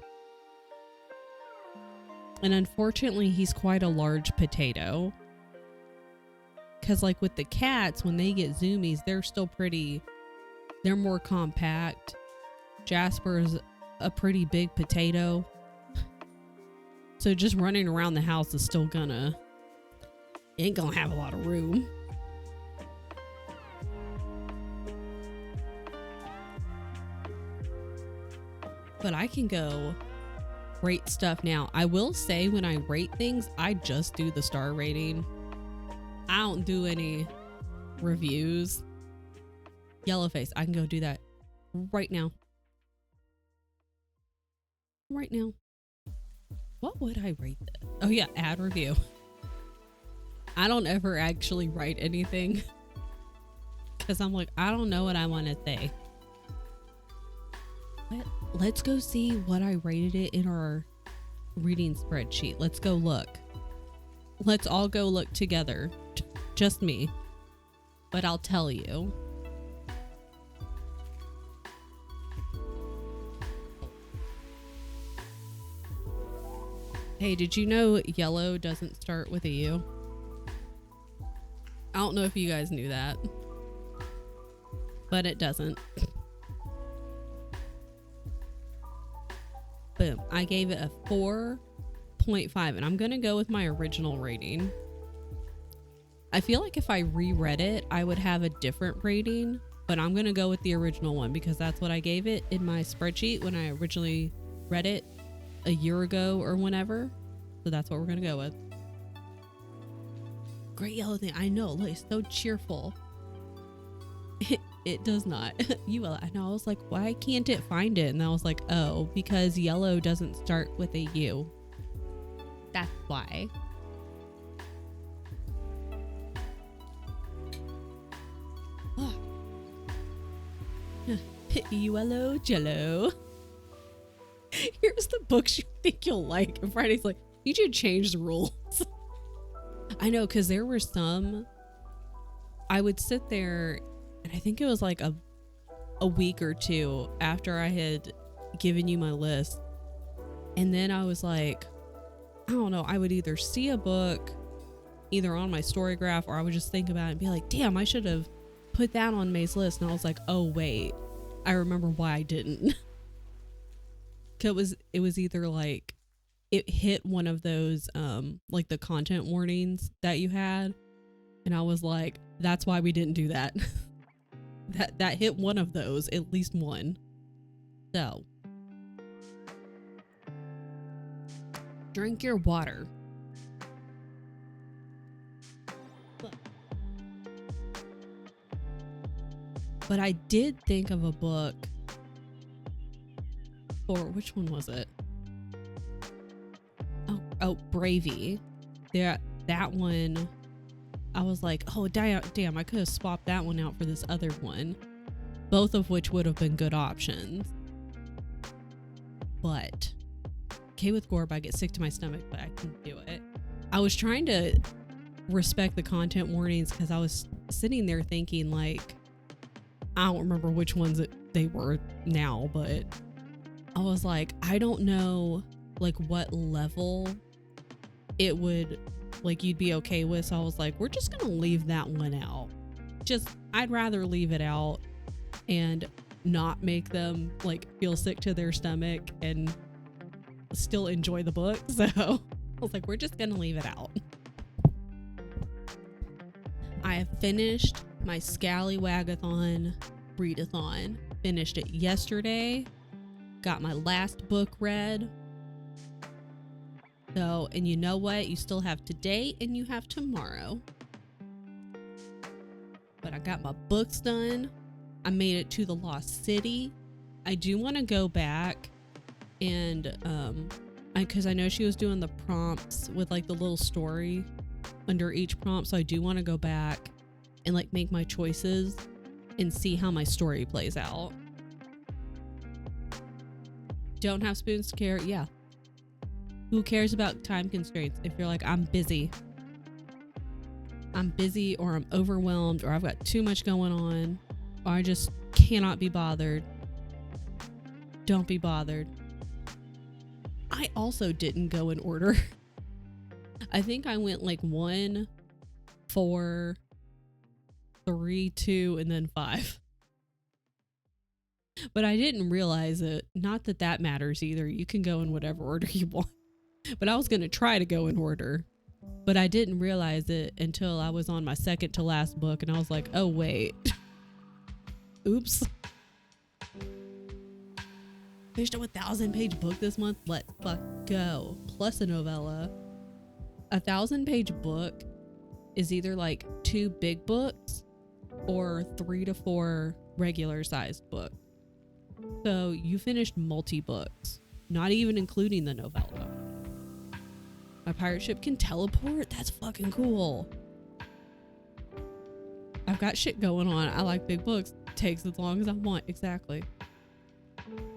And unfortunately, he's quite a large potato. Because like with the cats, when they get zoomies, they're more compact. Jasper's a pretty big potato. So just running around the house is still ain't gonna have a lot of room. But I can go rate stuff now. I will say when I rate things, I just do the star rating. I don't do any reviews. Yellowface, I can go do that right now. Right now. What would I rate this? Oh yeah, add review. I don't ever actually write anything because I'm like, I don't know what I want to say. But let's go see what I rated it in our reading spreadsheet. Let's go look. Let's all go look together. Just me. But I'll tell you. Hey, did you know yellow doesn't start with a U? I don't know if you guys knew that. But it doesn't. Boom. I gave it a 4.5 and I'm going to go with my original rating. I feel like if I reread it, I would have a different rating, but I'm going to go with the original one because that's what I gave it in my spreadsheet when I originally read it a year ago or whenever. So that's what we're going to go with. Great yellow thing. I know. Look, it's so cheerful. It does not. I know. I was like, why can't it find it? And I was like, oh, because yellow doesn't start with a U. That's why. Oh. Yellow jello. Here's the books you think you'll like. And Friday's like, you should change the rules. I know, because there were some I would sit there and I think it was like a week or two after I had given you my list. And then I was like, I don't know, I would either see a book either on my story graph or I would just think about it and be like, damn, I should have put that on May's list. And I was like, oh wait, I remember why I didn't. Cause it was either like it hit one of those like the content warnings that you had, and I was like, that's why we didn't do that. that hit one of those, at least one. So drink your water. But I did think of a book for, which one was it? Oh, Bravey. That one, I was like, oh, damn, I could have swapped that one out for this other one. Both of which would have been good options. But, okay with Gorb, I get sick to my stomach, but I couldn't do it. I was trying to respect the content warnings because I was sitting there thinking like, I don't remember which ones they were now, but I was like, I don't know like what level it would like you'd be okay with. So I was like, we're just gonna leave that one out. I'd rather leave it out and not make them like feel sick to their stomach and still enjoy the book. So I was like, we're just gonna leave it out. I have finished my Scallywagathon readathon. Finished it yesterday. Got my last book read. So, and you know what? You still have today and you have tomorrow. But I got my books done. I made it to the Lost City. I do want to go back and, because I know she was doing the prompts with like the little story under each prompt. So I do want to go back and like make my choices and see how my story plays out. Don't have spoons to carry. Yeah. Who cares about time constraints? If you're like, I'm busy, or I'm overwhelmed, or I've got too much going on, or I just cannot be bothered, don't be bothered. I also didn't go in order. I think I went like 1, 4, 3, 2, and then 5. But I didn't realize it. Not that that matters either. You can go in whatever order you want. But I was going to try to go in order. But I didn't realize it until I was on my second to last book. And I was like, oh, wait. Oops. Finished a 1,000-page book this month. Let's fuck go. Plus a novella. A 1,000-page book is either like 2 big books or 3 to 4 regular sized books. So you finished multi-books, not even including the novella. My pirate ship can teleport? That's fucking cool. I've got shit going on. I like big books. Takes as long as I want. Exactly.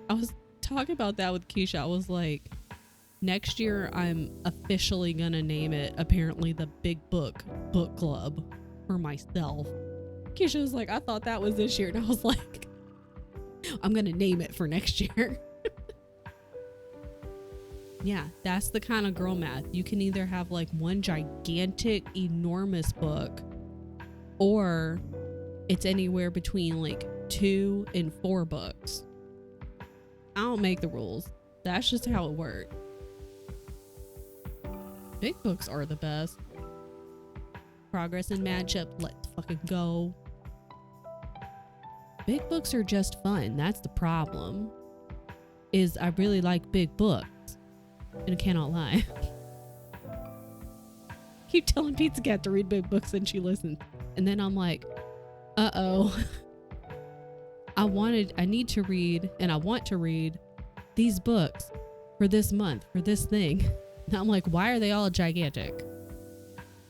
I was talking about that with Keisha. I was like, next year I'm officially gonna name it apparently the Big Book Club for myself. Keisha was like, I thought that was this year. And I was like, I'm gonna name it for next year. Yeah, that's the kind of girl math. You can either have like one gigantic, enormous book, or it's anywhere between like 2 and 4 books. I don't make the rules. That's just how it works. Big books are the best. Progress and matchup. Let's fucking go. Big books are just fun. That's the problem. Is I really like big books. And I cannot lie. Keep telling Pizza Cat to read big books and she listens. And then I'm like, uh-oh. I need to read and I want to read these books for this month, for this thing. And I'm like, why are they all gigantic?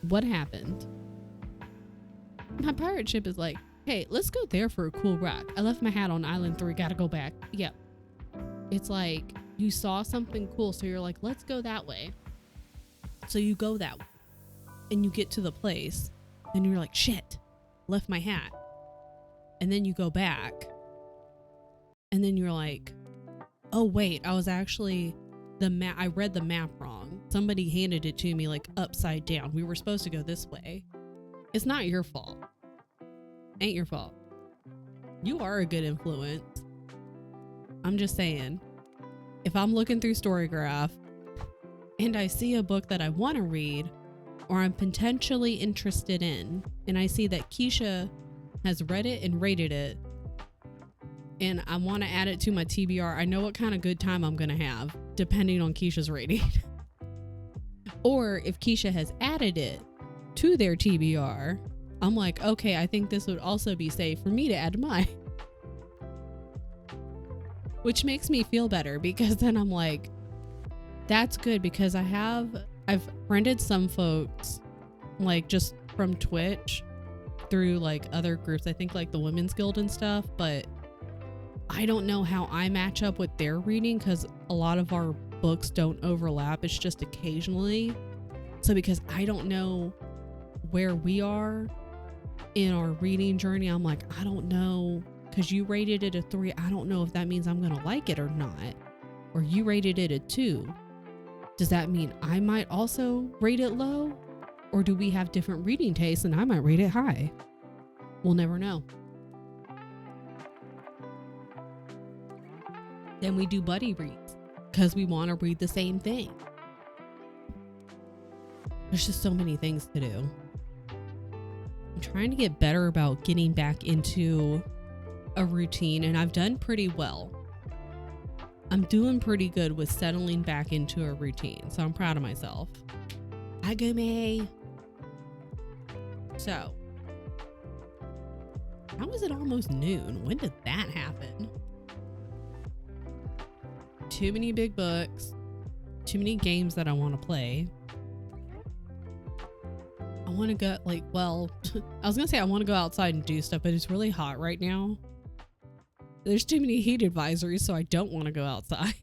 What happened? My pirate ship is like, hey, let's go there for a cool rock. I left my hat on Island 3, gotta go back. Yep. It's like, you saw something cool, so you're like, let's go that way. So you go that way. And you get to the place. And you're like, shit, left my hat. And then you go back. And then you're like, oh, wait, I was actually... I read the map wrong. Somebody handed it to me like upside down. We were supposed to go this way. It's not your fault. Ain't your fault. You are a good influence. I'm just saying, if I'm looking through Storygraph and I see a book that I want to read or I'm potentially interested in, and I see that Keisha has read it and rated it, and I want to add it to my TBR, I know what kind of good time I'm going to have, depending on Keisha's rating. Or if Keisha has added it to their TBR, I'm like, okay, I think this would also be safe for me to add to mine. Which makes me feel better, because then I'm like, that's good, because I've friended some folks, like just from Twitch through like other groups, I think like the Women's Guild and stuff, but I don't know how I match up with their reading, because a lot of our books don't overlap. It's just occasionally. So because I don't know where we are in our reading journey, I'm like, I don't know, because you rated it a 3. I don't know if that means I'm going to like it or not. Or you rated it a 2. Does that mean I might also rate it low? Or do we have different reading tastes and I might rate it high? We'll never know. Then we do buddy reads because we want to read the same thing. There's just so many things to do. I'm trying to get better about getting back into a routine, and I've done pretty well. I'm doing pretty good with settling back into a routine, so I'm proud of myself. Hi, Gumi. So, how is it almost noon? When did that happen? Too many big books, too many games that I want to play. I want to go, like, well, I was gonna say I want to go outside and do stuff, but it's really hot right now. There's too many heat advisories, so I don't want to go outside.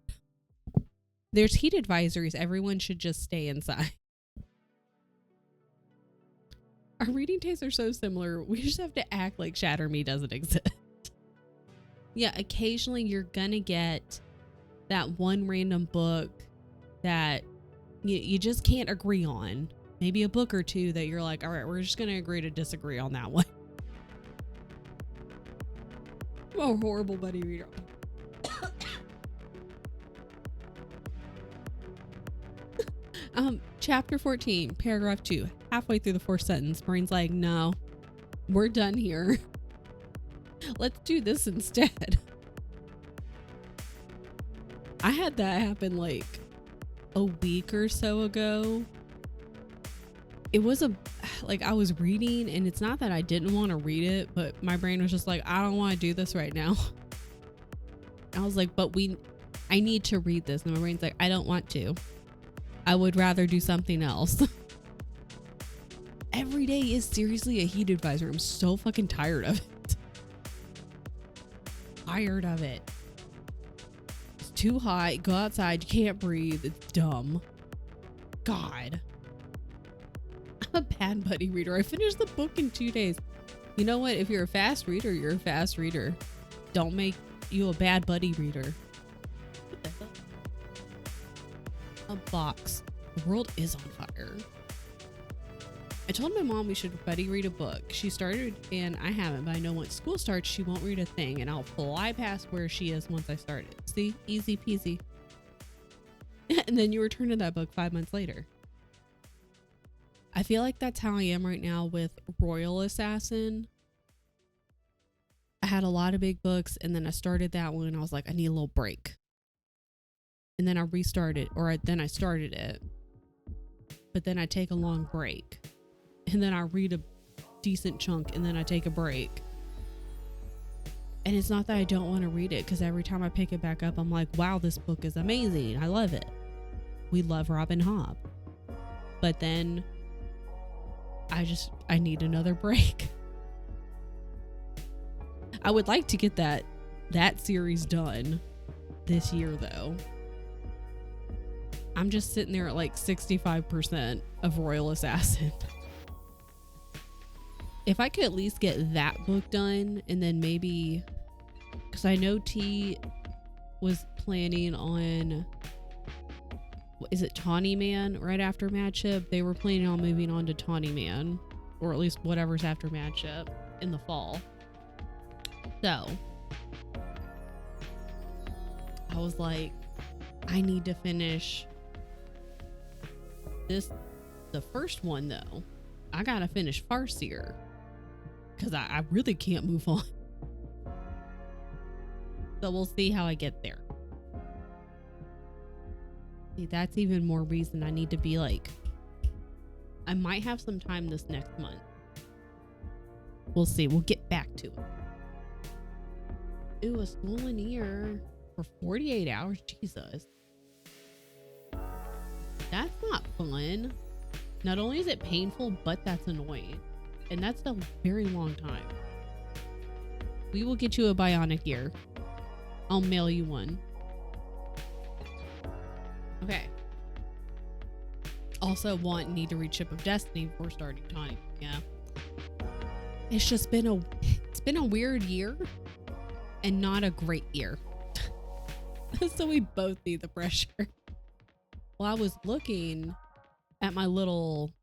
There's heat advisories. Everyone should just stay inside. Our reading tastes are so similar. We just have to act like Shatter Me doesn't exist. Yeah, occasionally you're gonna get that one random book that you just can't agree on. Maybe a book or two that you're like, all right, we're just gonna agree to disagree on that one. I'm a horrible buddy reader. Chapter 14, paragraph 2. Halfway through the fourth sentence, Brain's like, no, we're done here. Let's do this instead. I had that happen like a week or so ago. It was I was reading, and it's not that I didn't want to read it, but my brain was just like, I don't want to do this right now. I was like, I need to read this. And my brain's like, I don't want to. I would rather do something else. Every day is seriously a heat advisor. I'm so fucking tired of it. Tired of it. It's too hot. Go outside. You can't breathe. It's dumb. God. I'm a bad buddy reader. I finished the book in 2 days. You know what? If you're a fast reader, you're a fast reader. Don't make you a bad buddy reader. What the hell? A box. The world is on fire. I told my mom we should buddy read a book. She started and I haven't, but I know once school starts, she won't read a thing and I'll fly past where she is once I start it. See? Easy peasy. And then you return to that book 5 months later. I feel like that's how I am right now with Royal Assassin. I had a lot of big books and then I started that one and I was like, I need a little break. And then I restarted, then I started it. But then I take a long break. And then I read a decent chunk and then I take a break. And it's not that I don't want to read it, because every time I pick it back up, I'm like, wow, this book is amazing. I love it. We love Robin Hobb. But then I need another break. I would like to get that series done this year though. I'm just sitting there at like 65% of Royal Assassin. If I could at least get that book done, and then maybe, because I know T was planning on, is it Tawny Man right after Matchup? They were planning on moving on to Tawny Man, or at least whatever's after Matchup in the fall. So I was like, I need to finish the first one though. I gotta finish Farseer because I really can't move on. So we'll see how I get there. See, that's even more reason I need to be like, I might have some time this next month. We'll see. We'll get back to it. Ooh, a swollen ear for 48 hours. Jesus. That's not fun. Not only is it painful, but that's annoying. And that's a very long time. We will get you a bionic ear. I'll mail you one. Okay. Also need to read Ship of Destiny before starting time. Yeah. It's just been a weird year and not a great year. So we both need the pressure. Well, I was looking at my little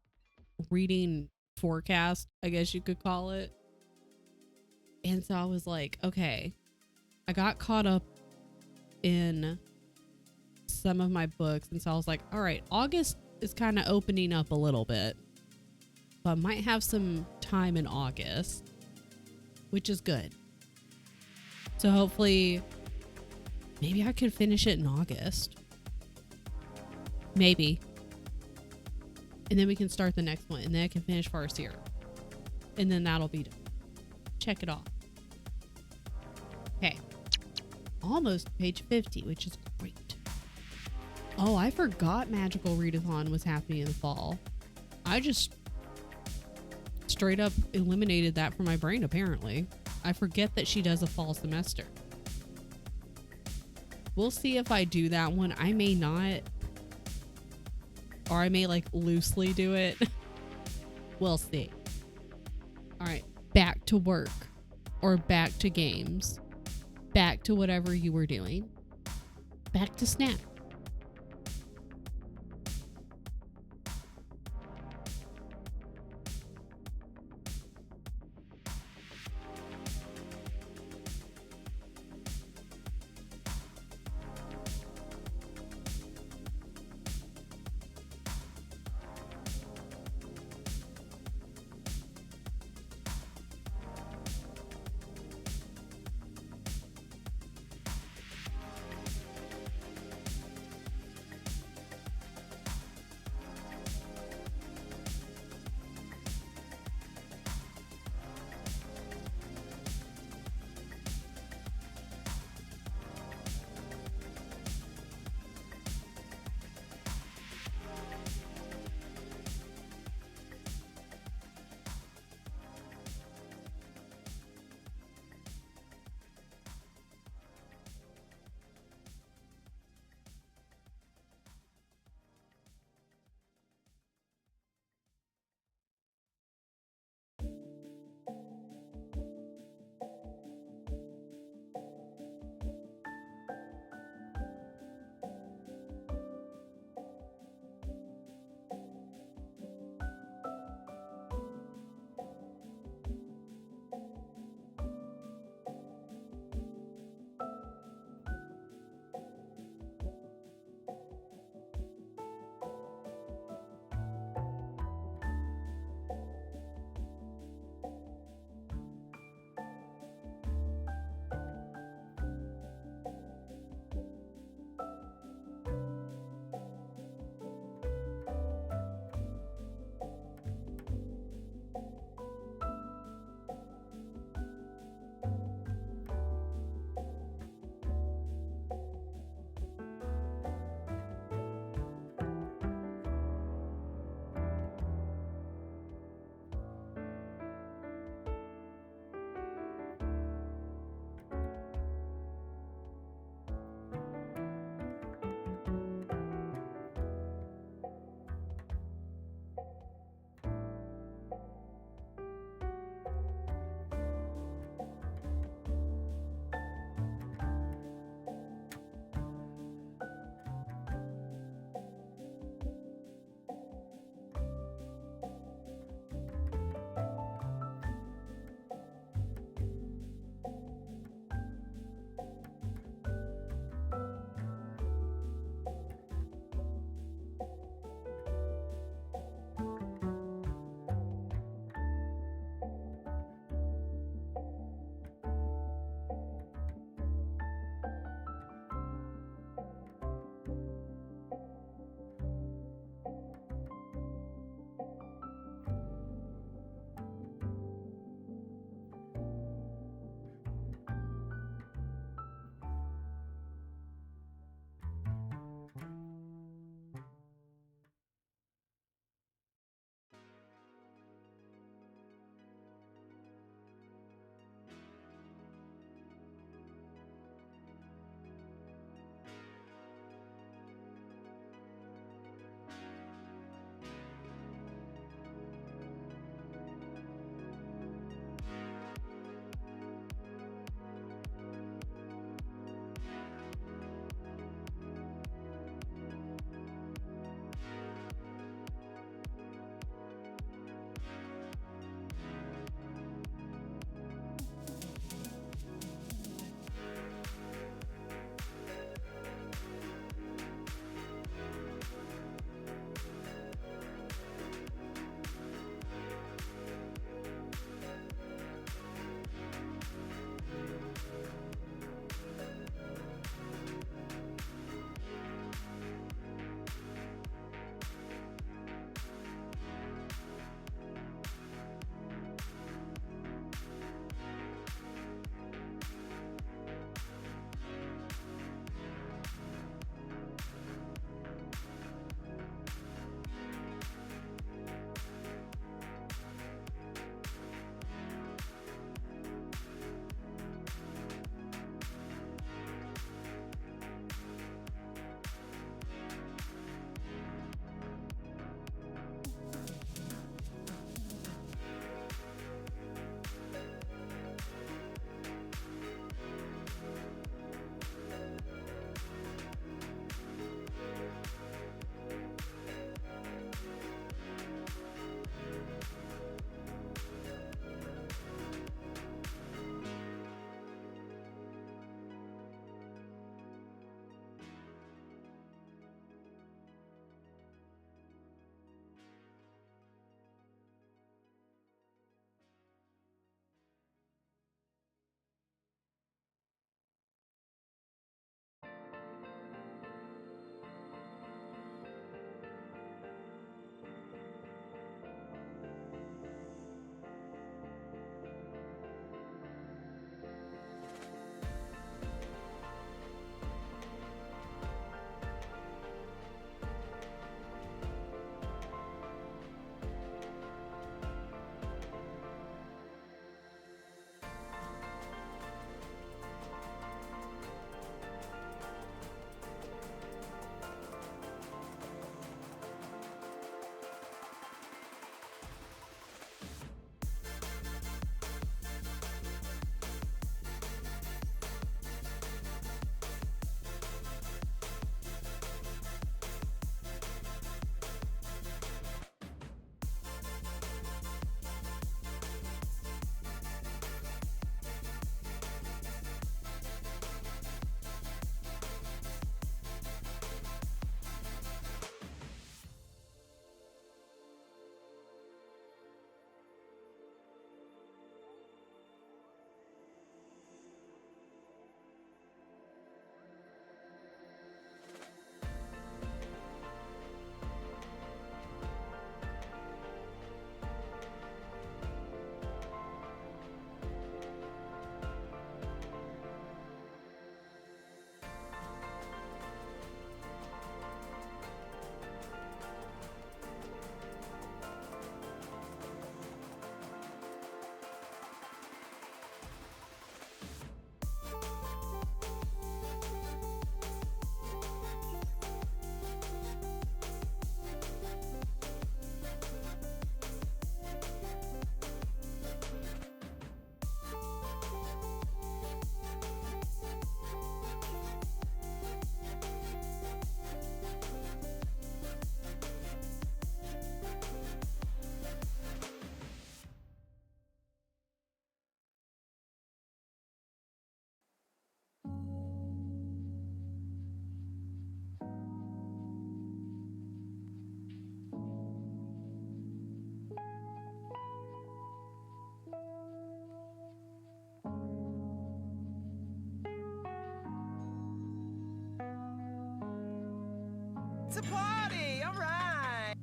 reading forecast, I guess you could call it. And so I was like, okay, I got caught up in some of my books. And so I was like, all right, August is kind of opening up a little bit. So I might have some time in August, which is good. So hopefully, maybe I could finish it in August. Maybe. And then we can start the next one. And then I can finish Farseer. And then that'll be done. Check it off. Okay. Almost page 50, which is great. Oh, I forgot Magical Readathon was happening in the fall. I just straight up eliminated that from my brain, apparently. I forget that she does a fall semester. we'll see if I do that one. I may not, or I may like loosely do it. We'll see. All right, back to work or back to games, back to whatever you were doing, back to Snap. a party. All right.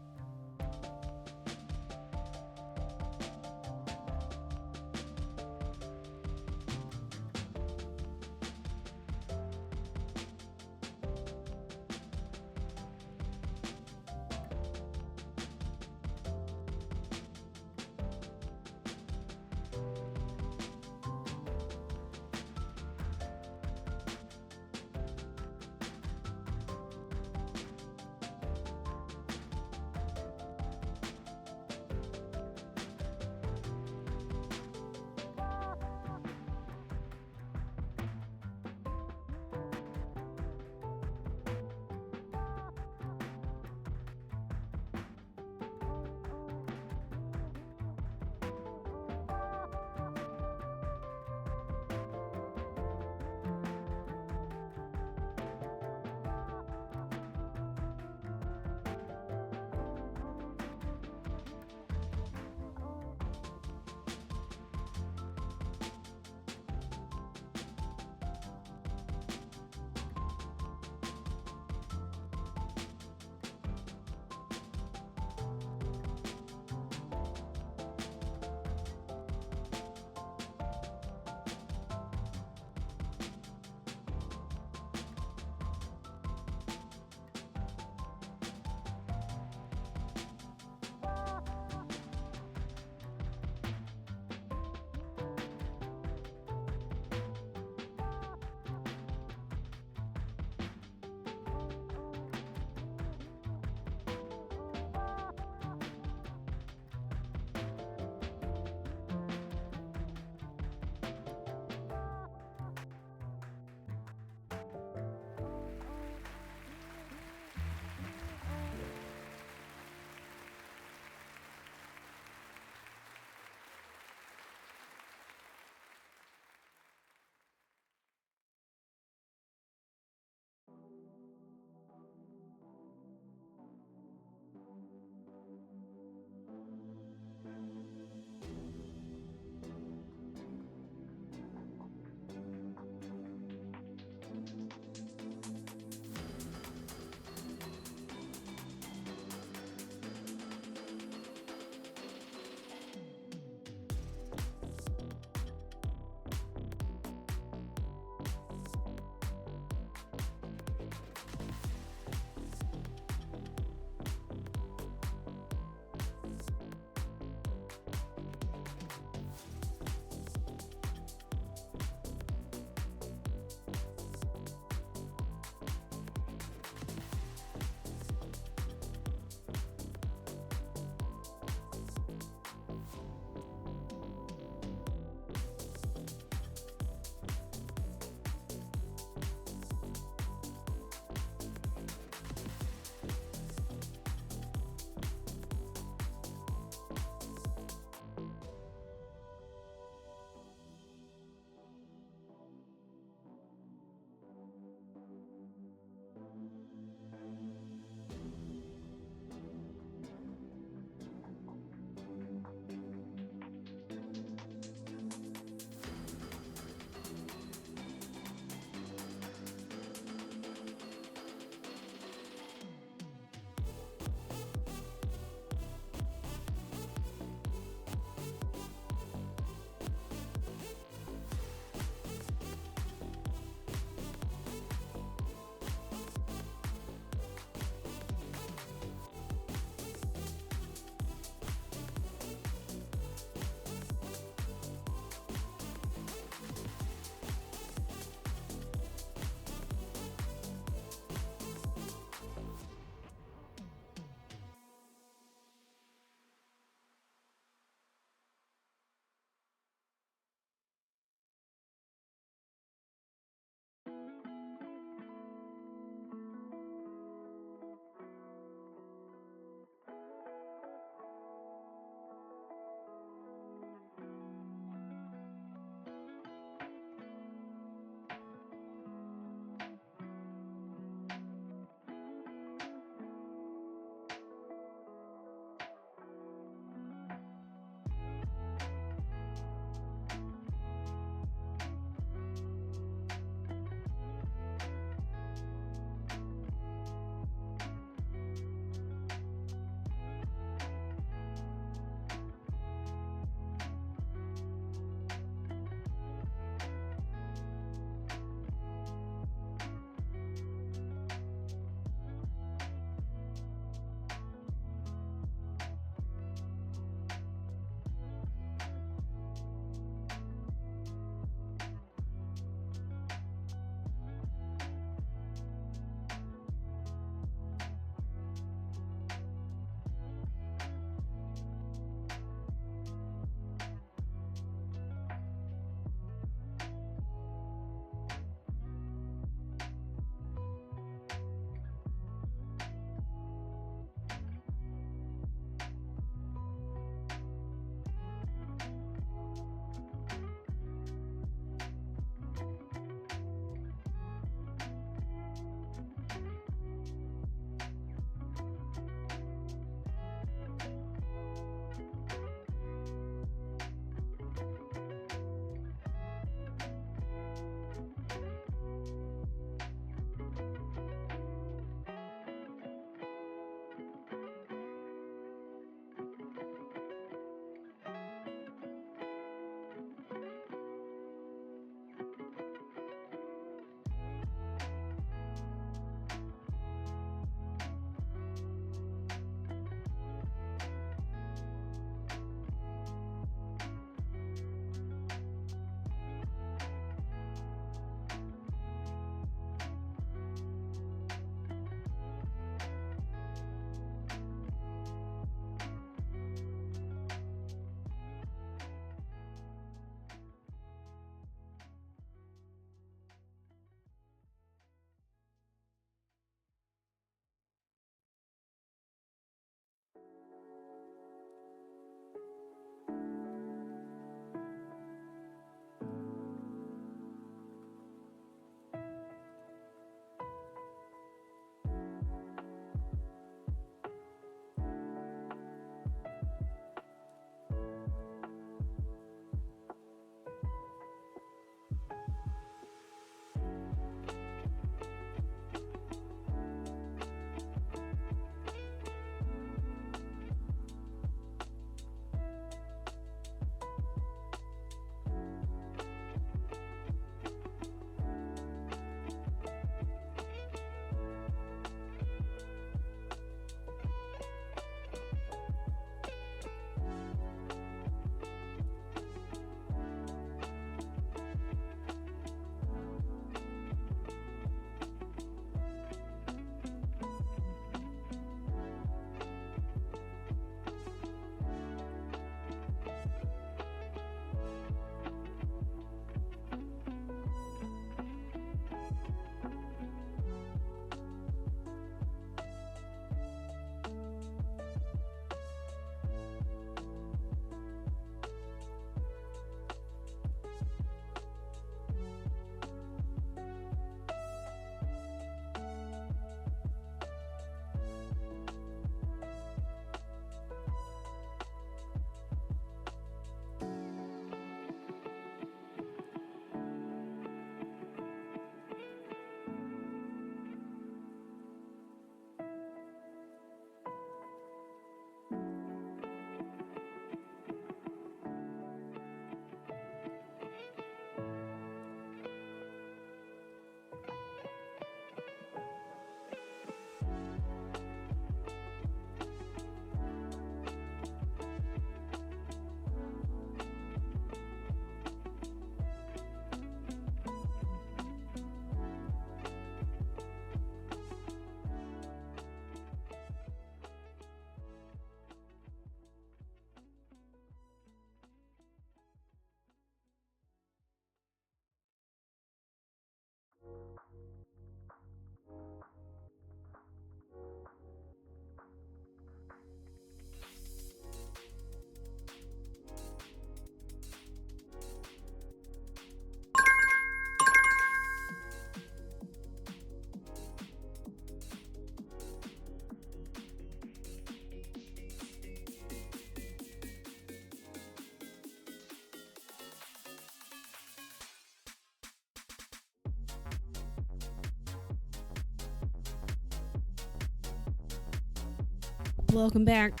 Welcome back.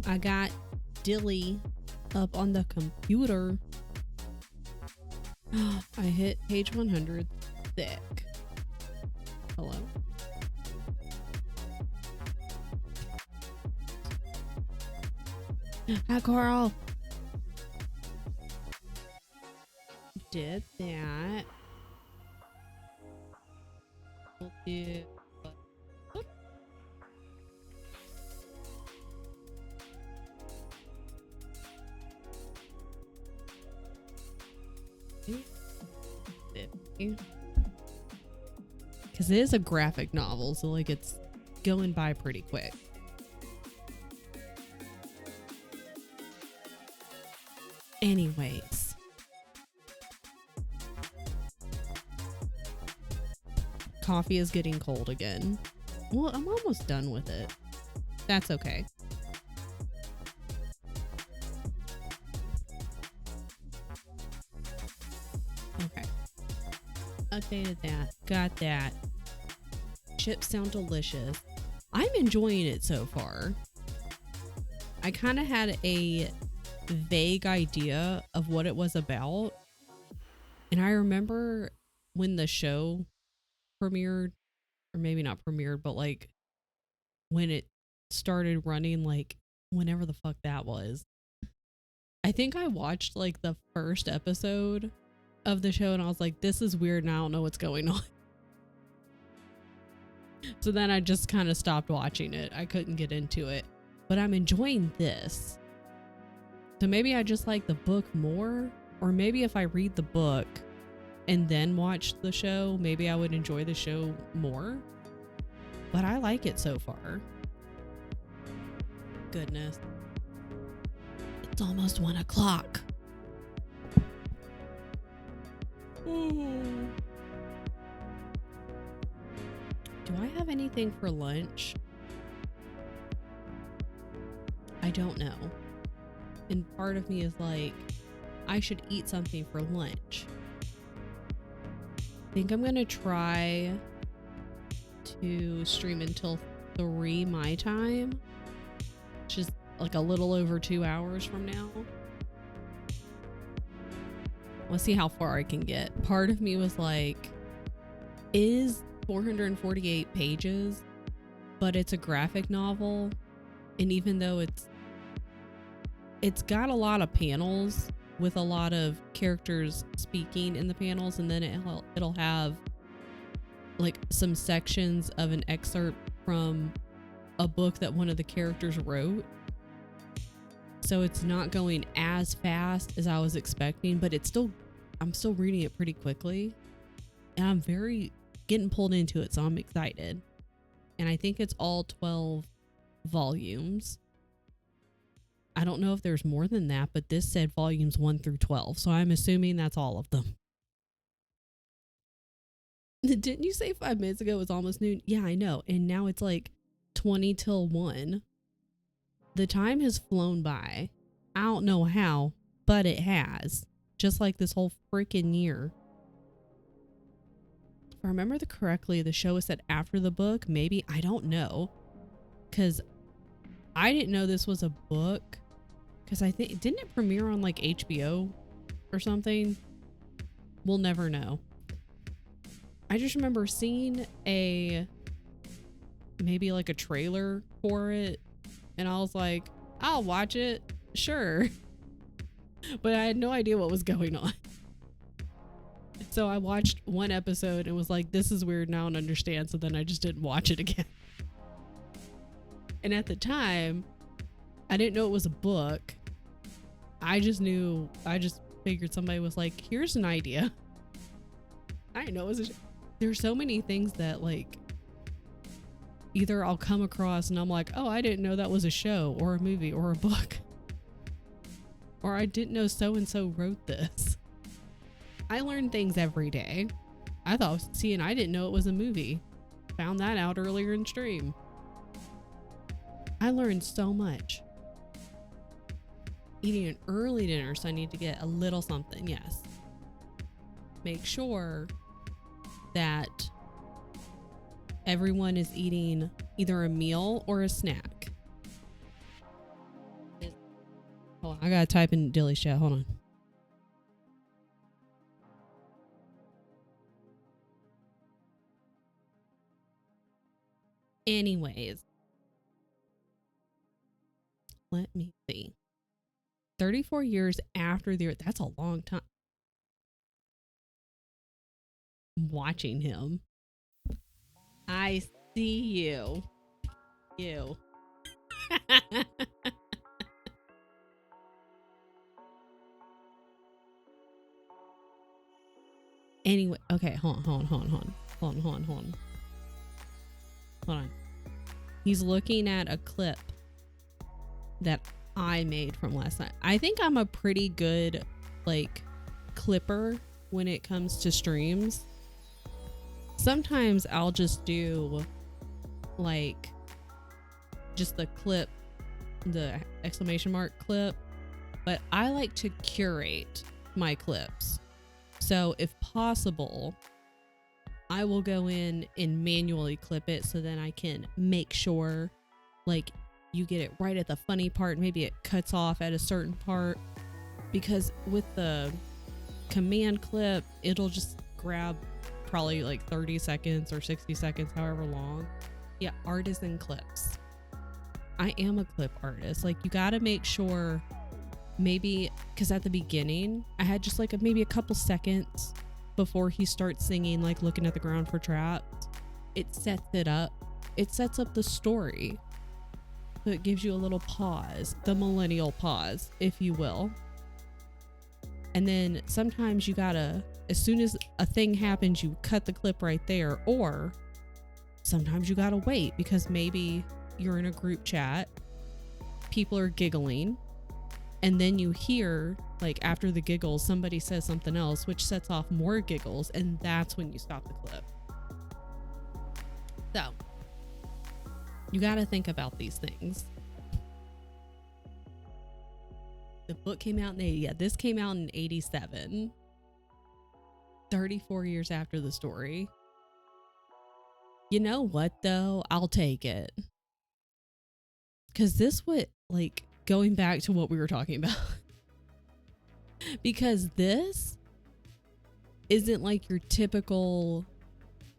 I got Dilly up on the computer. I hit page 100 thick. Hello. Hi, Carl. Did that. We'll do. Because it is a graphic novel, so like it's going by pretty quick. Anyways, coffee is getting cold again. Well, I'm almost done with it. That's okay. Okay. Updated that. Got that. Chips sound delicious. I'm enjoying it so far. I kind of had a vague idea of what it was about. And I remember when the show premiered, or maybe not premiered, but like when it started running, like whenever the fuck that was. I think I watched like the first episode of the show and I was like, this is weird and I don't know what's going on. So then I just kind of stopped watching it. I couldn't get into it, but I'm enjoying this. So maybe I just like the book more, or maybe if I read the book and then watch the show, maybe I would enjoy the show more. But I like it so far. Goodness. It's almost 1 o'clock. Do I have anything for lunch? I don't know. And part of me is like, I should eat something for lunch. I think I'm gonna try to stream until 3 my time, which is like a little over 2 hours from now. Let's see how far I can get. Part of me was like, is 448 pages, but it's a graphic novel, and even though it's got a lot of panels with a lot of characters speaking in the panels, and then it'll have like some sections of an excerpt from a book that one of the characters wrote. So it's not going as fast as I was expecting, but I'm still reading it pretty quickly, and I'm very getting pulled into it, so I'm excited. And I think it's all 12 volumes. I don't know if there's more than that, but this said volumes 1 through 12, so I'm assuming that's all of them. Didn't you say 5 minutes ago it was almost noon? Yeah, I know. And now it's like 20 till 1. The time has flown by. I don't know how, but it has. Just like this whole freaking year. If I remember correctly, the show was set after the book. Maybe. I don't know. Because I didn't know this was a book. Because I think, didn't it premiere on like HBO or something? We'll never know. I just remember seeing maybe like a trailer for it, and I was like, I'll watch it, sure. But I had no idea what was going on. So I watched one episode and was like, this is weird and I don't understand. So then I just didn't watch it again. And at the time, I didn't know it was a book. I just figured somebody was like, here's an idea. I didn't know it was there's so many things that like either I'll come across and I'm like, oh, I didn't know that was a show or a movie or a book. Or I didn't know so-and-so wrote this. I learn things every day. I didn't know it was a movie. Found that out earlier in stream. I learned so much. Eating an early dinner, so I need to get a little something, yes. Make sure that everyone is eating either a meal or a snack. Hold on, I gotta type in Dilly's chat. Hold on. Anyways, let me see. 34 years after that's a long time. Watching him. I see you. You. Anyway, okay, hold on. He's looking at a clip that I made from last night. I think I'm a pretty good like clipper when it comes to streams. Sometimes I'll just do like just the clip, the exclamation mark clip, but I like to curate my clips. So if possible, I will go in and manually clip it so then I can make sure like you get it right at the funny part. Maybe it cuts off at a certain part, because with the command clip, it'll just grab probably like 30 seconds or 60 seconds, however long. Yeah, artisan clips. I am a clip artist. Like you gotta make sure, maybe because at the beginning I had just like maybe a couple seconds before he starts singing, like looking at the ground for traps. It sets it up. It sets up the story. So it gives you a little pause, the millennial pause, if you will. And then sometimes you gotta, as soon as a thing happens, you cut the clip right there. Or sometimes you gotta wait because maybe you're in a group chat, people are giggling, and then you hear like after the giggles, somebody says something else, which sets off more giggles. And that's when you stop the clip. So you got to think about these things. The book came out in 80. Yeah, this came out in 87. 34 years after the story. You know what though? I'll take it. Because this would like going back to what we were talking about. Because this isn't like your typical,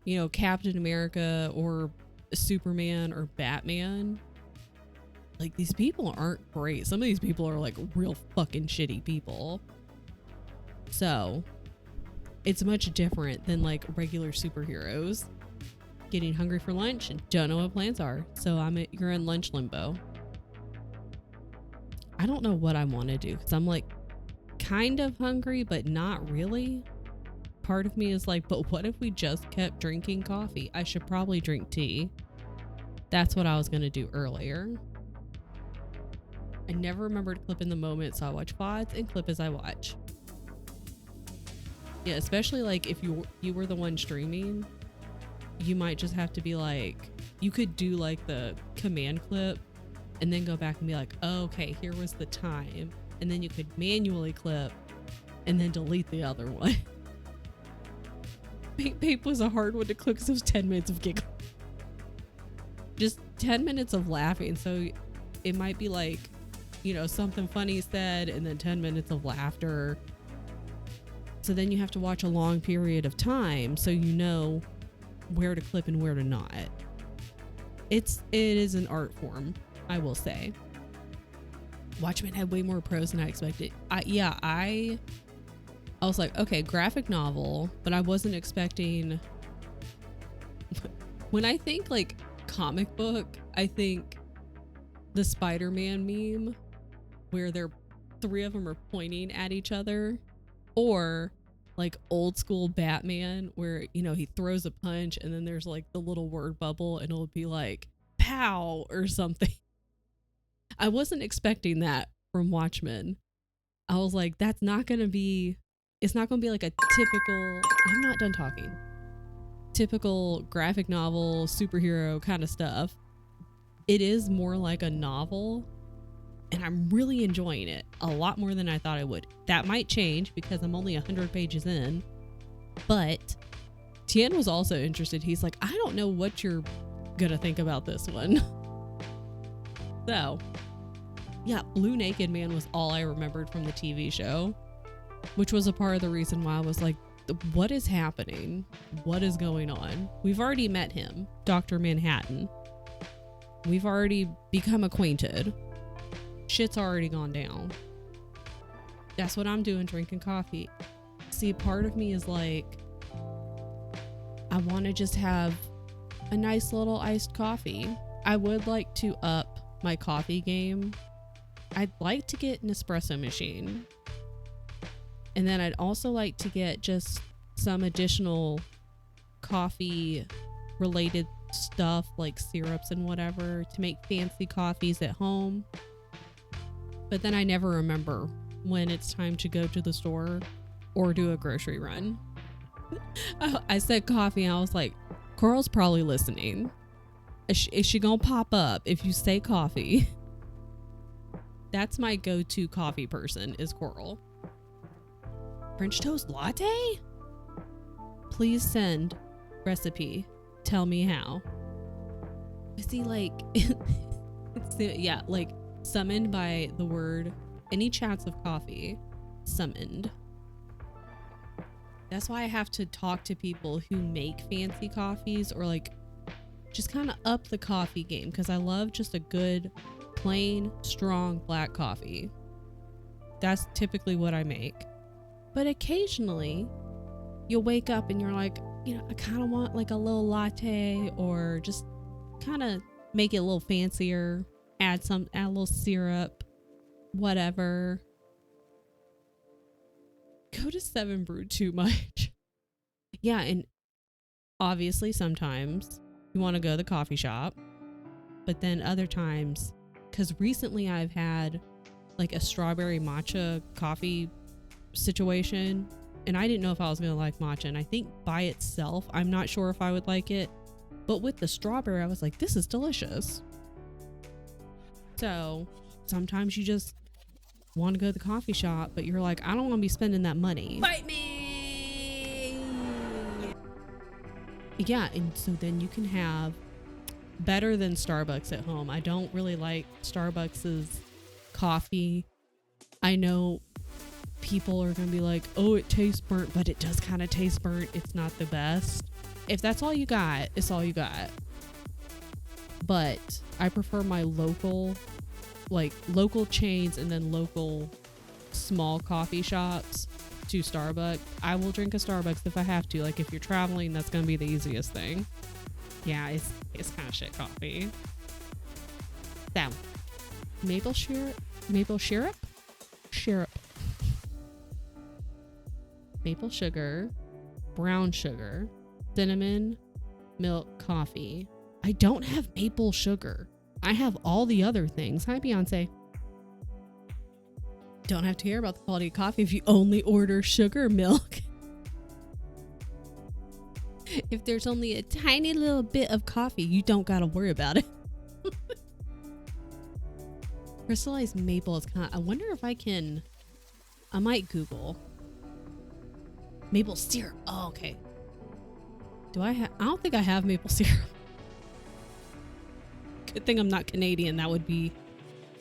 you know, Captain America or Superman or Batman. Like these people aren't great. Some of these people are like real fucking shitty people. So it's much different than like regular superheroes getting hungry for lunch and don't know what plans are. So you're in lunch limbo. I don't know what I want to do because I'm like kind of hungry, but not really. Part of me is like, but what if we just kept drinking coffee? I should probably drink tea. That's what I was going to do earlier. I never remembered clip in the moment, so I watch VODs and clip as I watch. Yeah, especially like if you were the one streaming, you might just have to be like, you could do like the command clip and then go back and be like, oh, okay, here was the time. And then you could manually clip and then delete the other one. Pape was a hard one to clip because it was 10 minutes of giggling. Just 10 minutes of laughing. So it might be like, you know, something funny said and then 10 minutes of laughter. So then you have to watch a long period of time so you know where to clip and where to not. It is an art form, I will say. Watchmen had way more pros than I expected. I was like, okay, graphic novel, but I wasn't expecting. When I think like comic book, I think the Spider-Man meme where three of them are pointing at each other, or like old school Batman where, you know, he throws a punch and then there's like the little word bubble and it'll be like pow or something. I wasn't expecting that from Watchmen. I was like, it's not going to be like a typical, I'm not done talking, typical graphic novel, superhero kind of stuff. It is more like a novel, and I'm really enjoying it a lot more than I thought I would. That might change because I'm only 100 pages in, but Tien was also interested. He's like, I don't know what you're gonna think about this one. So, yeah, Blue Naked Man was all I remembered from the TV show, which was a part of the reason why I was like, what is happening? What is going on? We've already met him, Dr. Manhattan. We've already become acquainted. Shit's already gone down. That's what I'm doing, drinking coffee. See, part of me is like, I want to just have a nice little iced coffee. I would like to up my coffee game. I'd like to get an espresso machine. And then I'd also like to get just some additional coffee related stuff like syrups and whatever to make fancy coffees at home. But then I never remember when it's time to go to the store or do a grocery run. I said coffee and I was like, Coral's probably listening. Is she gonna pop up if you say coffee? That's my go-to coffee person is Coral. French toast latte? Please send recipe. Tell me how. See, like, yeah, like summoned by the word. Any chats of coffee, summoned. That's why I have to talk to people who make fancy coffees or like just kind of up the coffee game, because I love just a good, plain, strong black coffee. That's typically what I make. But occasionally, you'll wake up and you're like, you know, I kind of want like a little latte, or just kind of make it a little fancier, add a little syrup, whatever. Go to 7 Brew too much. Yeah, and obviously sometimes you want to go to the coffee shop, but then other times, because recently I've had like a strawberry matcha coffee situation, and I didn't know if I was gonna like matcha, and I think by itself I'm not sure if I would like it, but with the strawberry I was like, this is delicious. So sometimes you just want to go to the coffee shop, but you're like, I don't want to be spending that money. Bite me. Yeah, and so then you can have better than Starbucks at home. I don't really like Starbucks's coffee. I know people are gonna be like, oh, it tastes burnt, but it does kind of taste burnt. It's not the best. If that's all you got, it's all you got. But I prefer my local chains and then local small coffee shops to Starbucks. I will drink a Starbucks if I have to. Like if you're traveling, that's gonna be the easiest thing. Yeah, it's kind of shit coffee. So, maple syrup, maple sugar, brown sugar, cinnamon, milk, coffee. I don't have maple sugar. I have all the other things. Hi, Beyonce. Don't have to care about the quality of coffee if you only order sugar milk. If there's only a tiny little bit of coffee, you don't gotta worry about it. Crystallized maple is kind of, I wonder if I might Google maple syrup. Oh, okay. I don't think I have maple syrup. Good thing I'm not Canadian. That would be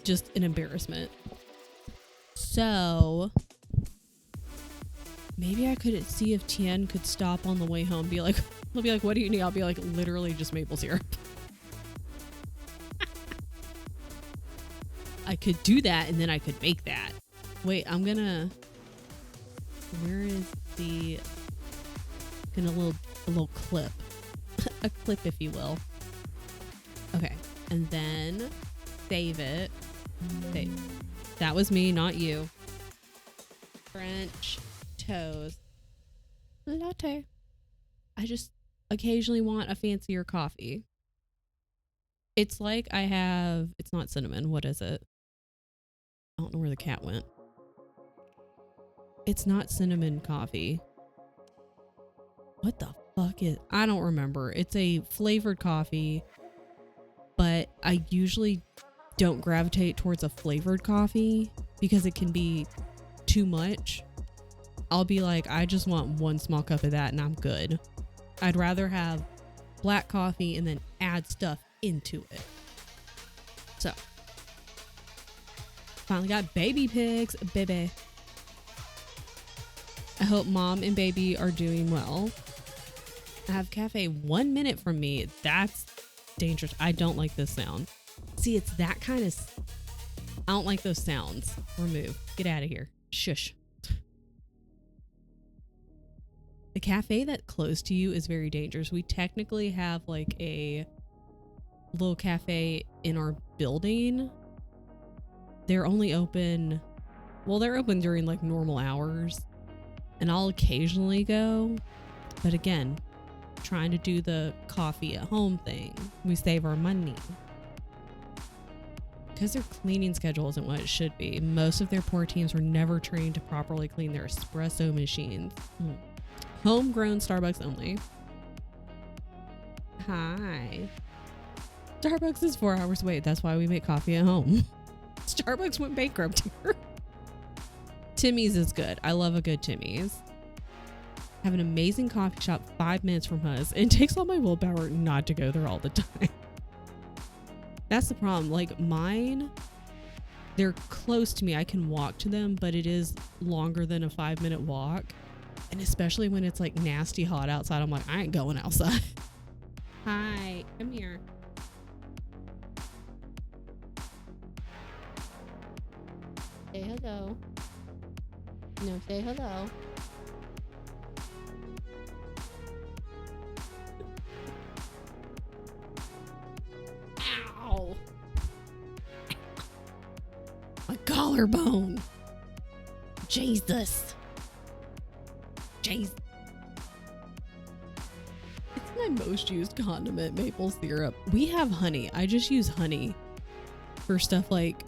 just an embarrassment. So maybe I could see if Tien could stop on the way home. He'll be like, what do you need? I'll be like, literally just maple syrup. I could do that and then I could make that. Wait, where is a little clip. A clip, if you will. Okay. And then save it. That was me, not you. French toast latte. I just occasionally want a fancier coffee. It's like it's not cinnamon. What is it? I don't know where the cat went. It's not cinnamon coffee. What the fuck is... I don't remember. It's a flavored coffee, but I usually don't gravitate towards a flavored coffee because it can be too much. I'll be like, I just want one small cup of that and I'm good. I'd rather have black coffee and then add stuff into it. So, finally got baby pics, baby. I hope mom and baby are doing well. I have cafe 1 minute from me. That's dangerous. I don't like this sound. See, it's that kind of... I don't like those sounds. Remove. Get out of here. Shush. The cafe that close to you is very dangerous. We technically have like a little cafe in our building. They're only open... Well, they're open during like normal hours. And I'll occasionally go. But again, trying to do the coffee at home thing. We save our money. Because their cleaning schedule isn't what it should be. Most of their poor teams were never trained to properly clean their espresso machines. Homegrown Starbucks only. Hi. Starbucks is 4 hours away. That's why we make coffee at home. Starbucks went bankrupt here. Timmy's is good. I love a good Timmy's. Have an amazing coffee shop 5 minutes from us. It takes all my willpower not to go there all the time. That's the problem. Like mine, they're close to me. I can walk to them, but it is longer than a 5-minute walk. And especially when it's like nasty hot outside, I'm like, I ain't going outside. Hi, come here. Say hello. No, say hello. Ow. My collarbone. Jesus. Jeez. It's my most used condiment, maple syrup. We have honey. I just use honey for stuff like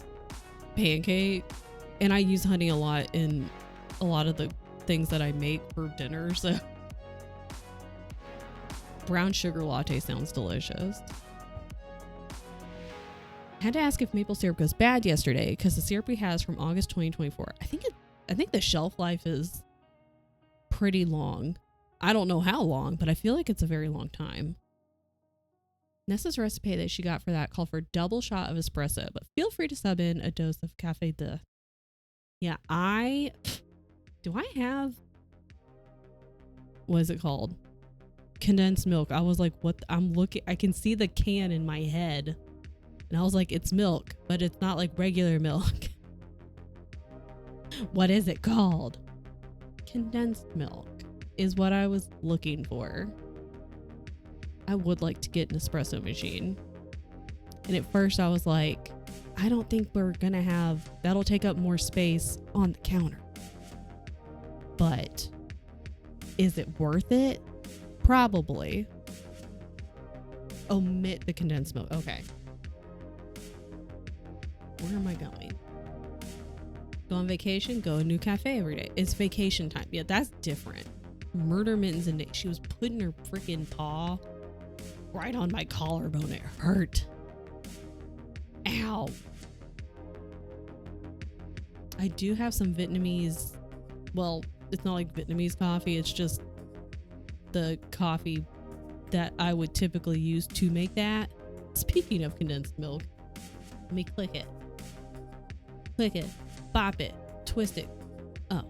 pancake. And I use honey a lot in a lot of the things that I make for dinner. So brown sugar latte sounds delicious. Had to ask if maple syrup goes bad yesterday because the syrup we has from August 2024. I think the shelf life is pretty long. I don't know how long, but I feel like it's a very long time. Nessa's recipe that she got for that called for a double shot of espresso, but feel free to sub in a dose of cafe de. Yeah, do I have, what is it called? Condensed milk. I was like, what? I'm looking, I can see the can in my head. And I was like, it's milk, but it's not like regular milk. What is it called? Condensed milk is what I was looking for. I would like to get an espresso machine. And at first I was like, I don't think we're gonna have, that'll take up more space on the counter. But is it worth it? Probably. Omit the condensed milk. Okay. Where am I going? Go on vacation, go a new cafe every day. It's vacation time. Yeah, that's different. Murder mittens and she was putting her freaking paw right on my collarbone. It hurt. Ow. I do have some Vietnamese, well, it's not like Vietnamese coffee. It's just the coffee that I would typically use to make that. Speaking of condensed milk, let me click it. Click it. Bop it. Twist it. Oh.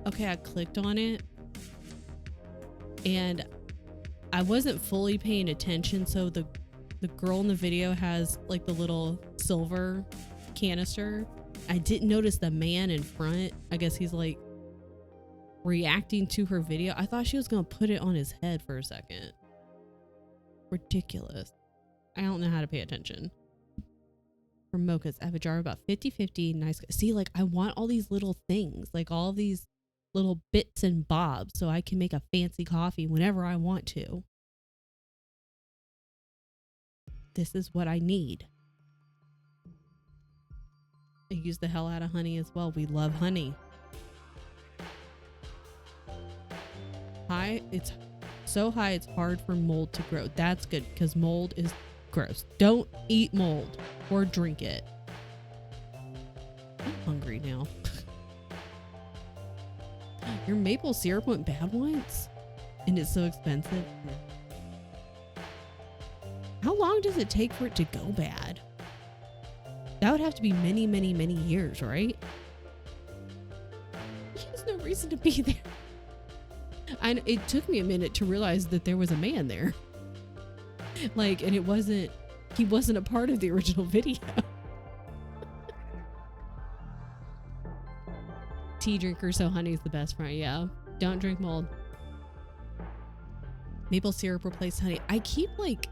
Okay, I clicked on it. And I wasn't fully paying attention, so the girl in the video has like the little silver canister. I didn't notice the man in front. I guess he's like reacting to her video. I thought she was gonna put it on his head for a second. Ridiculous. I don't know how to pay attention. For mochas, I have a jar of about 50-50 nice. See, like I want all these little things, like all these little bits and bobs, so I can make a fancy coffee whenever I want to. This is what I need. I use the hell out of honey as well. We love honey. High, it's so high it's hard for mold to grow. That's good because mold is gross. Don't eat mold or drink it. I'm hungry now. Your maple syrup went bad once? and it's so expensive. How long does it take for it to go bad? That would have to be many, many, many years, right? There's no reason to be there. It took me a minute to realize that there was a man there. Like, and he wasn't a part of the original video. Tea drinker, so honey's the best friend. Yeah. Don't drink mold. Maple syrup replaced honey. I keep like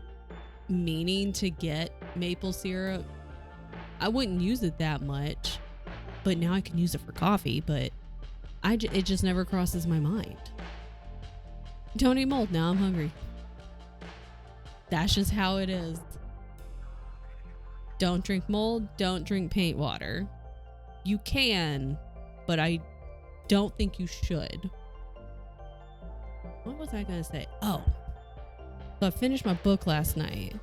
meaning to get maple syrup. I wouldn't use it that much, but now I can use it for coffee, but it just never crosses my mind. Don't eat mold. Now I'm hungry. That's just how it is. Don't drink mold. Don't drink paint water. You can, but I don't think you should. What was I going to say? Oh, so I finished my book last night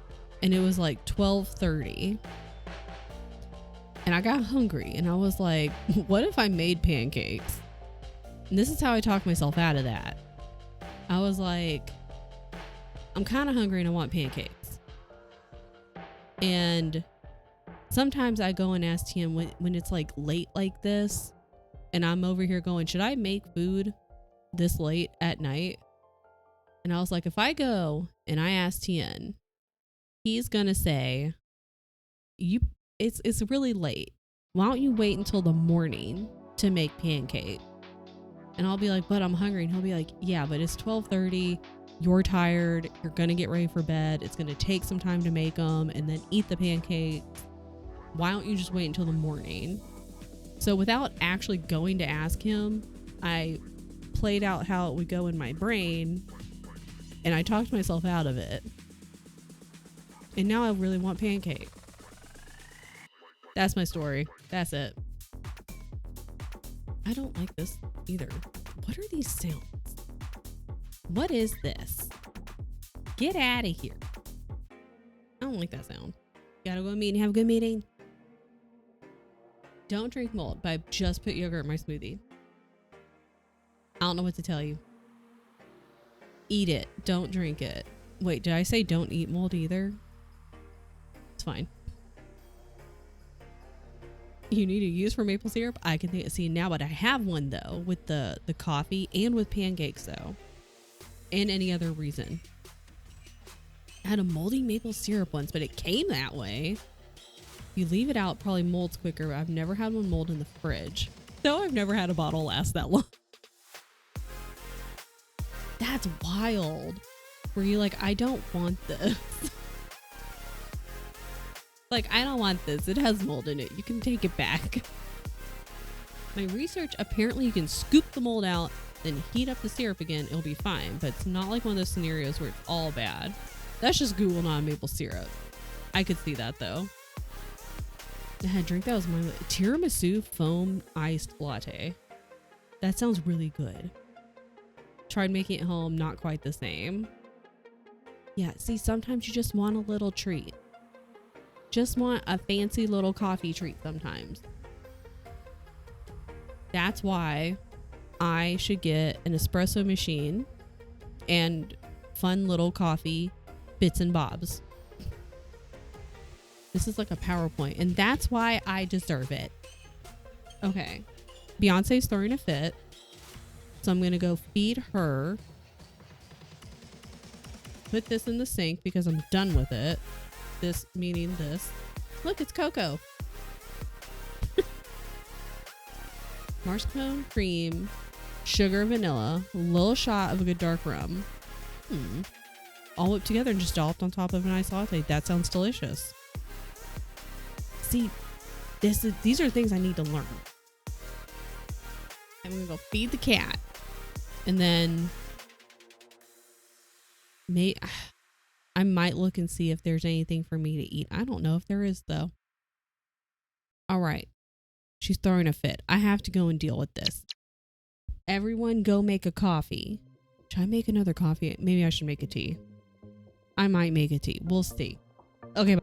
and it was like 12:30 and I got hungry and I was like, what if I made pancakes? And this is how I talked myself out of that. I was like, I'm kind of hungry and I want pancakes. And sometimes I go and ask him when it's like late like this and I'm over here going, should I make food this late at night? And I was like, if I go and I ask Tien, he's gonna say, it's really late. Why don't you wait until the morning to make pancakes? And I'll be like, but I'm hungry. And he'll be like, yeah, but it's 12:30. You're tired. You're gonna get ready for bed. It's gonna take some time to make them and then eat the pancakes. Why don't you just wait until the morning? So without actually going to ask him, I played out how it would go in my brain and I talked myself out of it. And now I really want pancakes. That's my story. That's it. I don't like this either. What are these sounds? What is this? Get out of here. I don't like that sound. Gotta go meet and have a good meeting. Don't drink mold, but I just put yogurt in my smoothie. I don't know what to tell you. Eat it. Don't drink it. Wait, did I say don't eat mold either? It's fine. You need to use for maple syrup? I can see now, but I have one though with the coffee and with pancakes though. And any other reason. I had a moldy maple syrup once, but it came that way. You leave it out, probably molds quicker. I've never had one mold in the fridge. No, I've never had a bottle last that long. That's wild. Where you're like, I don't want this. Like, I don't want this. It has mold in it. You can take it back. My research, apparently you can scoop the mold out, then heat up the syrup again. It'll be fine. But it's not like one of those scenarios where it's all bad. That's just Google non-maple syrup. I could see that though. I had a drink that was my tiramisu foam iced latte. That sounds really good. Tried making it home, not quite the same. Yeah, see, sometimes you just want a little treat. Just want a fancy little coffee treat sometimes. That's why I should get an espresso machine and fun little coffee bits and bobs. This is like a PowerPoint, and that's why I deserve it. Okay. Beyonce's throwing a fit. So I'm going to go feed her. Put this in the sink because I'm done with it. This meaning this. Look, it's cocoa. Mascarpone, cream, sugar, vanilla, a little shot of a good dark rum. All whipped together and just dolloped on top of an iced latte. That sounds delicious. See, these are things I need to learn. I'm gonna go feed the cat, and then I might look and see if there's anything for me to eat. I don't know if there is though. All right, she's throwing a fit. I have to go and deal with this. Everyone, go make a coffee. Should I make another coffee? Maybe I should make a tea. I might make a tea. We'll see. Okay. Bye.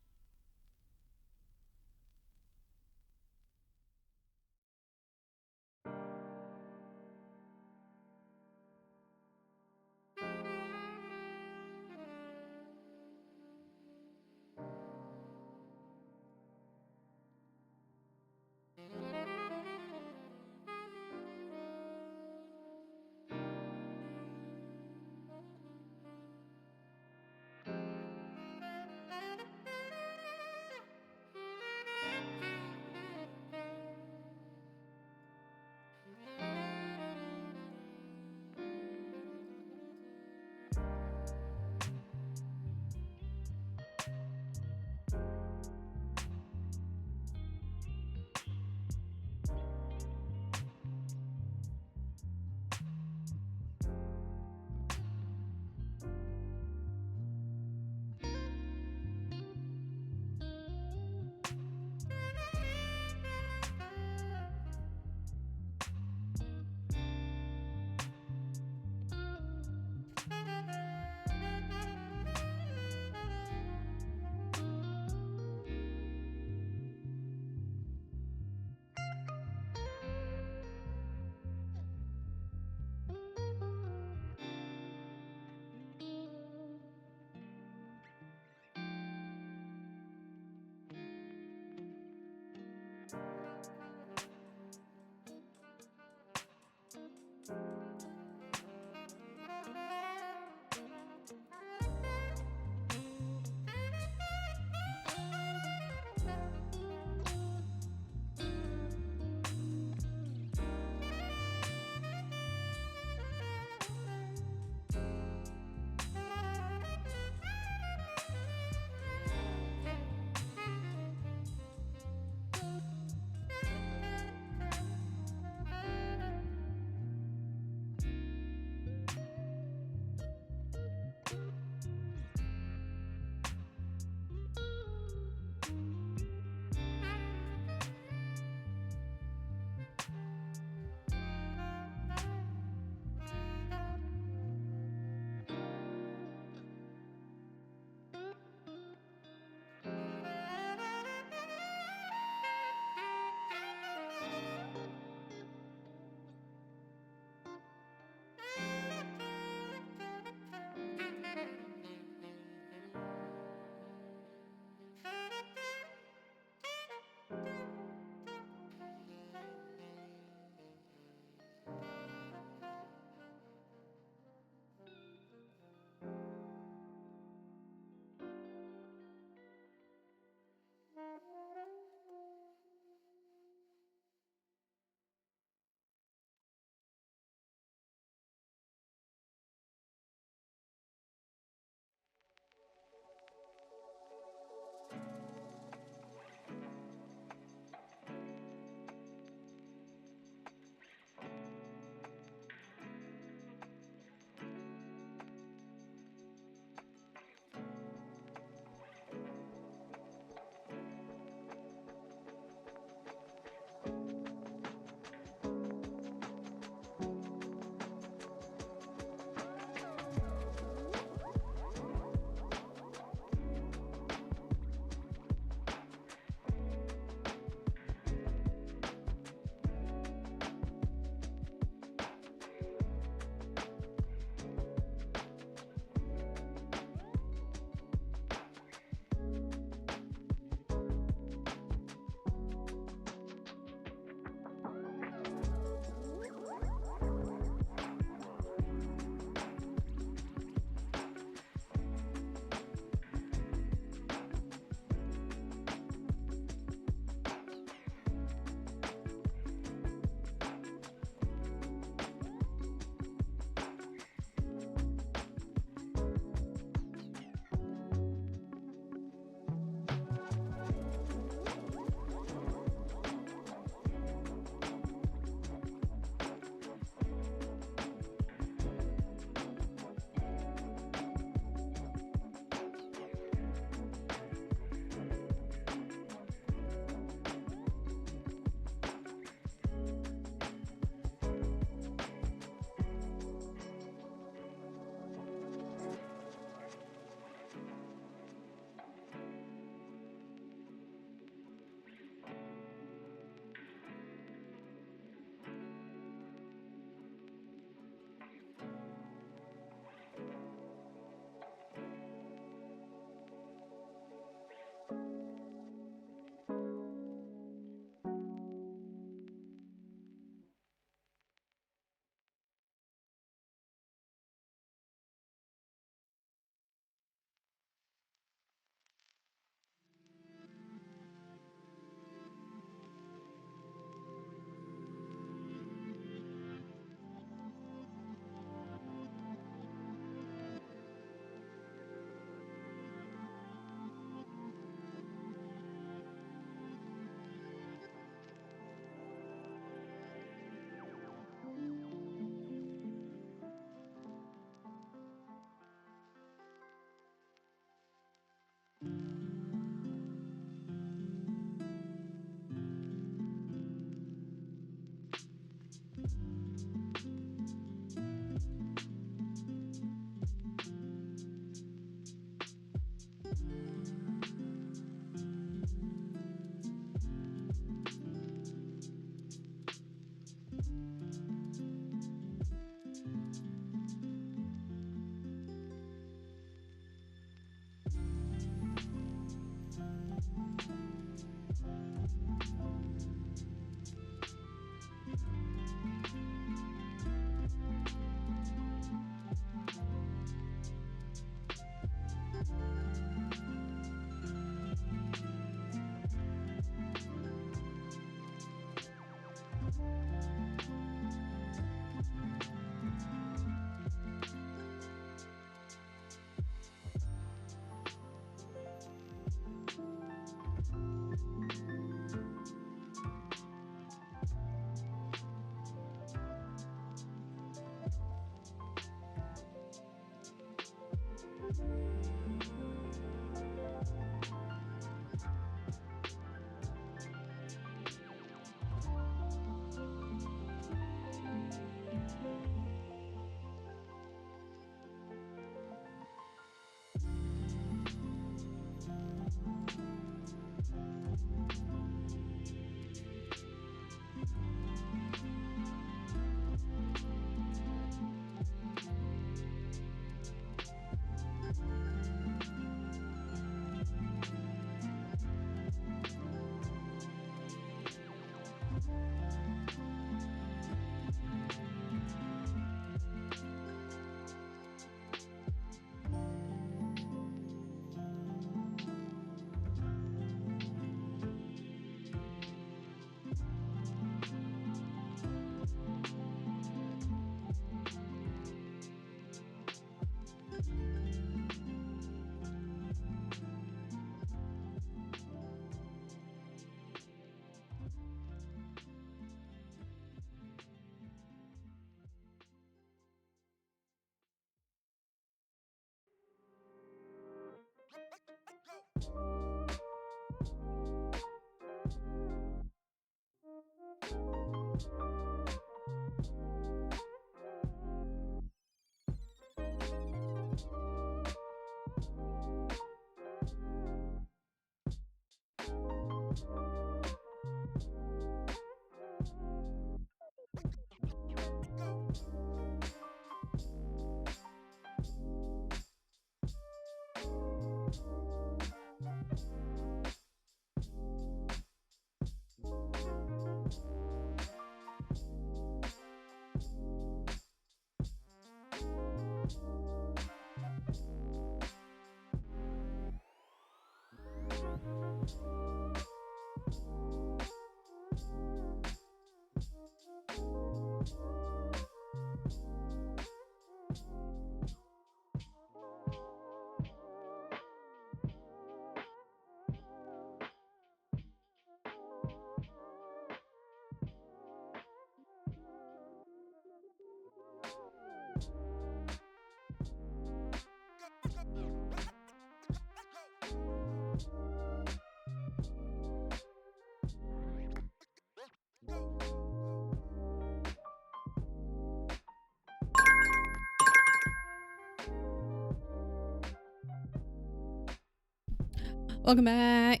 Welcome back.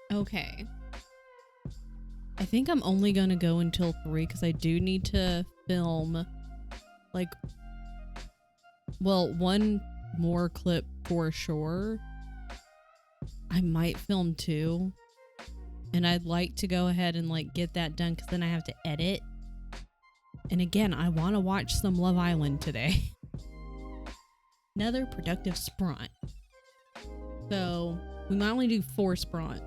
Okay. I think I'm only going to go until 3 because I do need to film like, well, one more clip for sure. I might film 2. And I'd like to go ahead and like get that done because then I have to edit. And again, I want to watch some Love Island today. Another productive spront. So we might only do 4 spront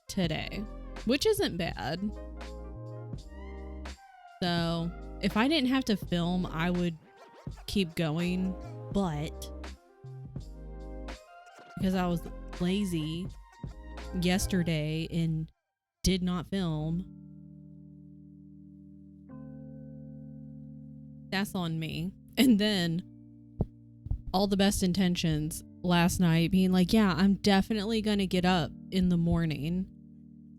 today, which isn't bad. So if I didn't have to film, I would keep going, but because I was lazy yesterday and did not film, that's on me. And then all the best intentions last night being like, yeah, I'm definitely gonna get up in the morning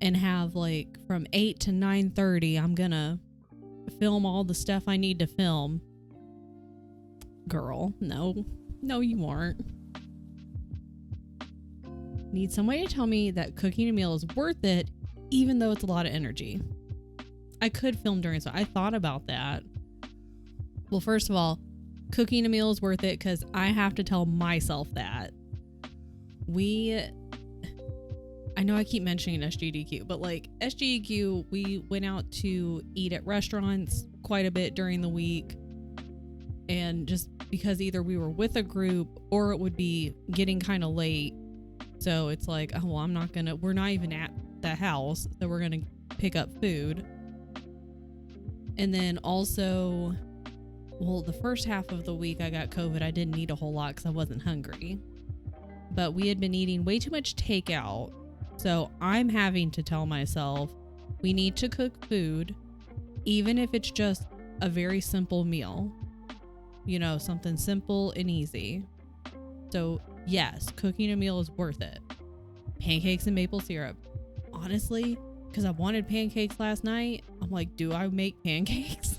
and have like from 8 to 9:30 I'm gonna film all the stuff I need to film. Girl, no you aren't. Need somebody to tell me that cooking a meal is worth it even though it's a lot of energy. I could film during, so I thought about that. Well, first of all, cooking a meal is worth it because I have to tell myself that. I know I keep mentioning SGDQ, but like SGDQ, we went out to eat at restaurants quite a bit during the week. And just because either we were with a group or it would be getting kind of late. So it's like, oh, well, we're not even at the house. So we're going to pick up food. And then also, well, the first half of the week I got COVID. I didn't eat a whole lot because I wasn't hungry. But we had been eating way too much takeout. So I'm having to tell myself we need to cook food, even if it's just a very simple meal. You know, something simple and easy. So yes, cooking a meal is worth it. Pancakes and maple syrup. Honestly, because I wanted pancakes last night, I'm like, do I make pancakes?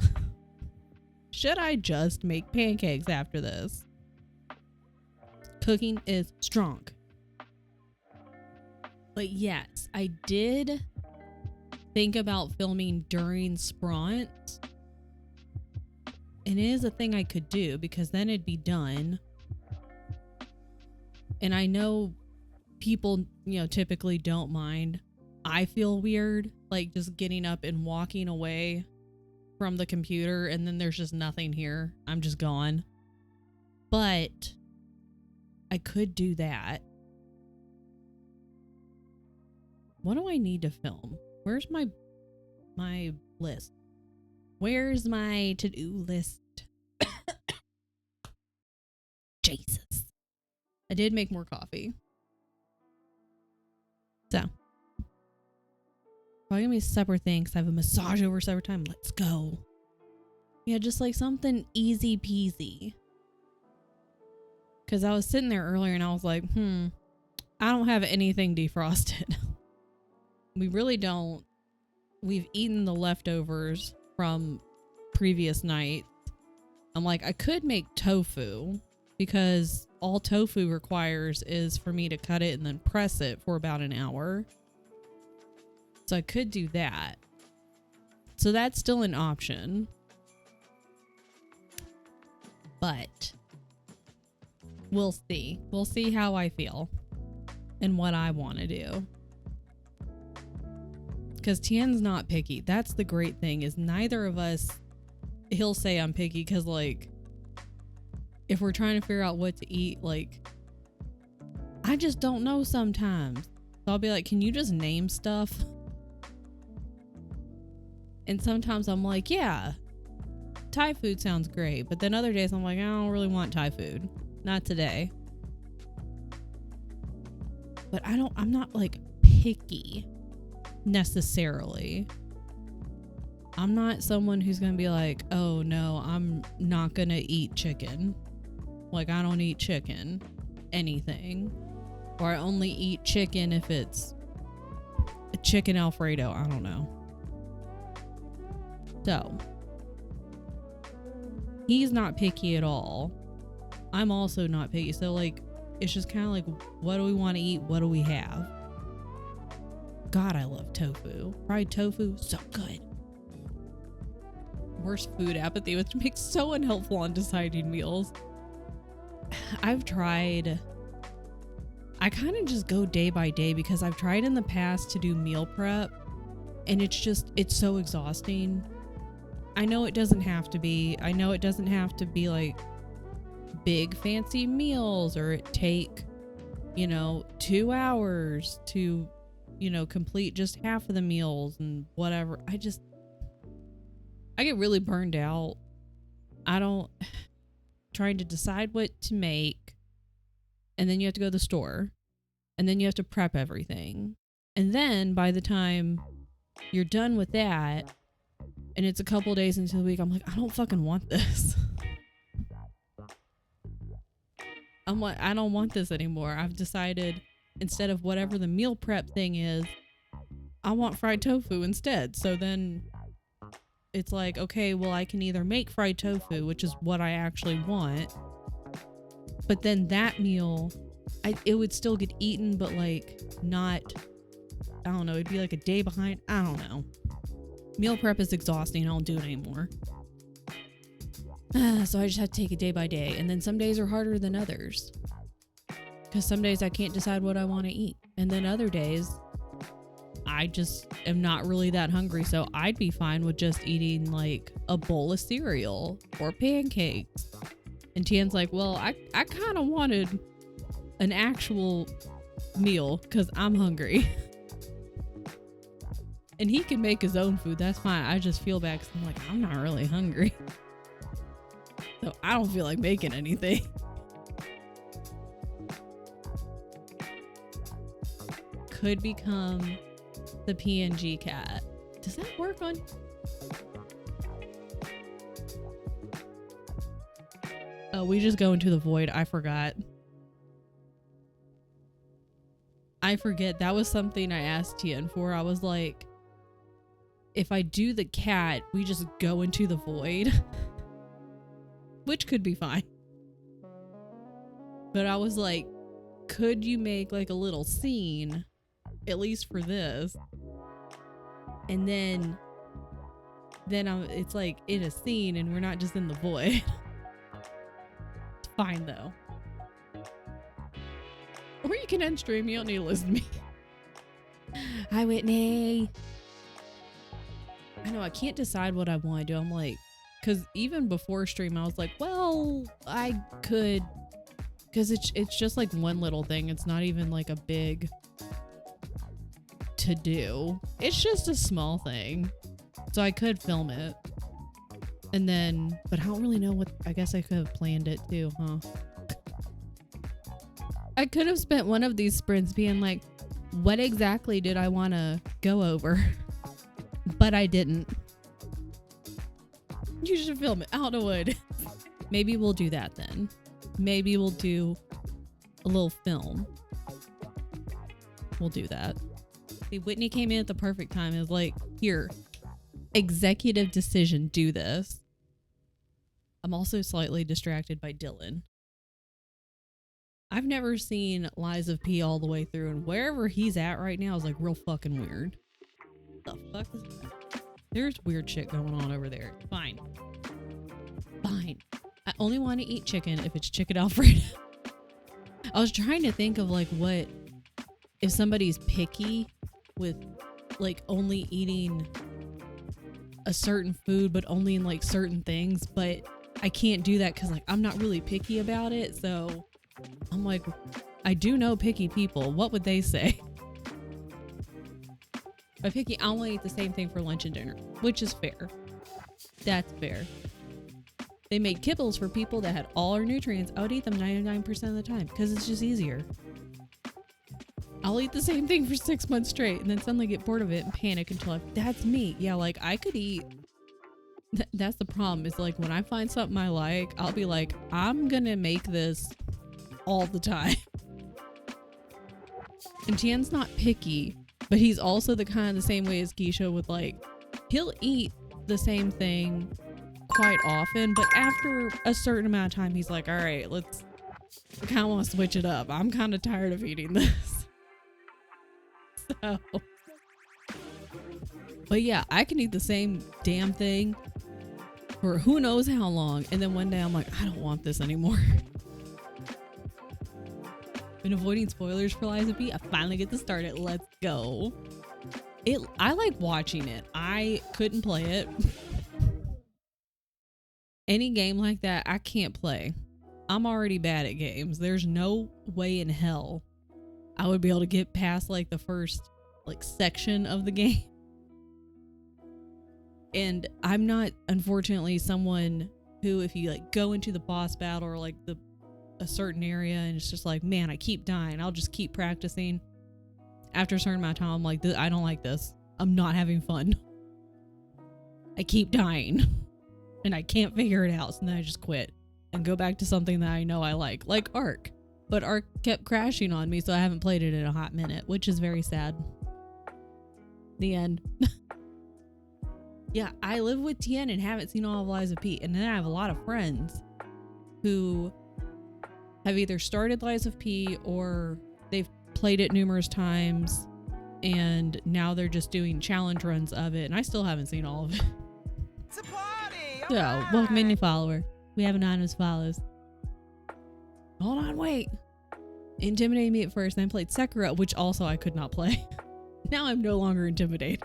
Should I just make pancakes after this? Cooking is strong. But yes, I did think about filming during spront. And it is a thing I could do because then it'd be done. And I know people, typically don't mind. I feel weird, like just getting up and walking away from the computer and then there's just nothing here. I'm just gone. But I could do that. What do I need to film? Where's my list? Where's my to-do list? Jesus. I did make more coffee. So. Probably gonna be a supper thing because I have a massage over supper time. Let's go. Yeah, just like something easy peasy. Because I was sitting there earlier and I was like, I don't have anything defrosted. We really don't. We've eaten the leftovers from previous nights. I'm like, I could make tofu because all tofu requires is for me to cut it and then press it for about an hour. So I could do that. So that's still an option. But we'll see. We'll see how I feel and what I want to do. Because Tien's not picky. That's the great thing is neither of us, he'll say I'm picky because like if we're trying to figure out what to eat, like I just don't know sometimes. So I'll be like, can you just name stuff? And sometimes I'm like, yeah, Thai food sounds great. But then other days I'm like, I don't really want Thai food. Not today. But I'm not like picky necessarily. I'm not someone who's gonna be like, oh no, I'm not gonna eat chicken. Like I don't eat chicken, anything. Or I only eat chicken if it's a chicken Alfredo. I don't know. So he's not picky at all. I'm also not picky. So like It's just kind of like, what do we want to eat? What do we have? God, I love tofu. Fried tofu, so good. Worst food apathy, which makes so unhelpful on deciding meals. I've tried, I kind of just go day by day because I've tried in the past to do meal prep and it's so exhausting. I know it doesn't have to be. I know it doesn't have to be like big fancy meals or it take, 2 hours to, complete just half of the meals and whatever. I get really burned out. Trying to decide what to make, and then you have to go to the store, and then you have to prep everything. And then by the time you're done with that, and it's a couple days into the week, I'm like, I don't fucking want this. I don't want this anymore. I've decided instead of whatever the meal prep thing is, I want fried tofu instead. So then it's like, okay, well, I can either make fried tofu, which is what I actually want, but then that meal, it would still get eaten, but like not, I don't know, it'd be like a day behind. I don't know. Meal prep is exhausting. I don't do it anymore. So I just have to take it day by day. And then some days are harder than others, because some days I can't decide what I want to eat. And then other days I just am not really that hungry. So I'd be fine with just eating like a bowl of cereal or pancakes. And Tian's like, well, I kind of wanted an actual meal because I'm hungry. And he can make his own food. That's fine. I just feel bad because I'm like, I'm not really hungry. So I don't feel like making anything. Could become the PNG cat. Does that work on? Oh, we just go into the void. I forgot. That was something I asked Tian for. I was like, if I do the cat, we just go into the void. Which could be fine. But I was like, could you make like a little scene, at least for this? And then it's like in a scene and we're not just in the void. It's fine though. Or you can end stream. You don't need to listen to me. Hi, Whitney. I know I can't decide what I want to do. I'm like, because even before stream, I was like, well, I could, because it's just like one little thing. It's not even like a big to do. It's just a small thing. So I could film it. And then, but I don't really know what, I guess I could have planned it too, huh? I could have spent one of these sprints being like, what exactly did I want to go over? But I didn't. You should film it. I don't know what it is. Maybe we'll do that then. Maybe we'll do a little film. We'll do that. See, Whitney came in at the perfect time. It was like, here, executive decision, do this. I'm also slightly distracted by Dylan. I've never seen Lies of P all the way through, and wherever he's at right now is like real fucking weird. What the fuck is that? There's weird shit going on over there. Fine. Fine. I only want to eat chicken if it's chicken Alfredo. I was trying to think of like what if somebody's picky with like only eating a certain food but only in like certain things, but I can't do that because like I'm not really picky about it. So I'm like, I do know picky people. What would they say? By picky, I only eat the same thing for lunch and dinner, which is fair. That's fair. They made kibbles for people that had all our nutrients. I would eat them 99% of the time because it's just easier. I'll eat the same thing for 6 months straight and then suddenly get bored of it and panic until that's me. Yeah, like I could eat. That's the problem. Is like when I find something I like, I'll be like, I'm gonna make this all the time. And Tian's not picky, but he's also the kind of the same way as Keisha with like, he'll eat the same thing quite often, but after a certain amount of time, he's like, all right, let's I kind of want to switch it up. I'm kind of tired of eating this. So, but yeah, I can eat the same damn thing for who knows how long. And then one day I'm like, I don't want this anymore. Been avoiding spoilers for Lies of P. I finally get to start it. Let's go. I like watching it. I couldn't play it. Any game like that, I can't play. I'm already bad at games. There's no way in hell I would be able to get past like the first like section of the game. And I'm not, unfortunately, someone who, if you like go into the boss battle or like a certain area and it's just like, man, I keep dying, I'll just keep practicing. After a certain amount of time, I'm like, I don't like this. I'm not having fun. I keep dying and I can't figure it out. So then I just quit and go back to something that I know I like Ark. But Ark kept crashing on me, so I haven't played it in a hot minute, which is very sad. The end. Yeah, I live with Tien and haven't seen all of Lies of P. And then I have a lot of friends who have either started Lies of P or they've played it numerous times and now they're just doing challenge runs of it. And I still haven't seen all of it. It's a party. So, welcome in, new follower. We have anonymous follows. Hold on, wait. Intimidated me at first, then played Sekiro, which also I could not play. Now I'm no longer intimidated.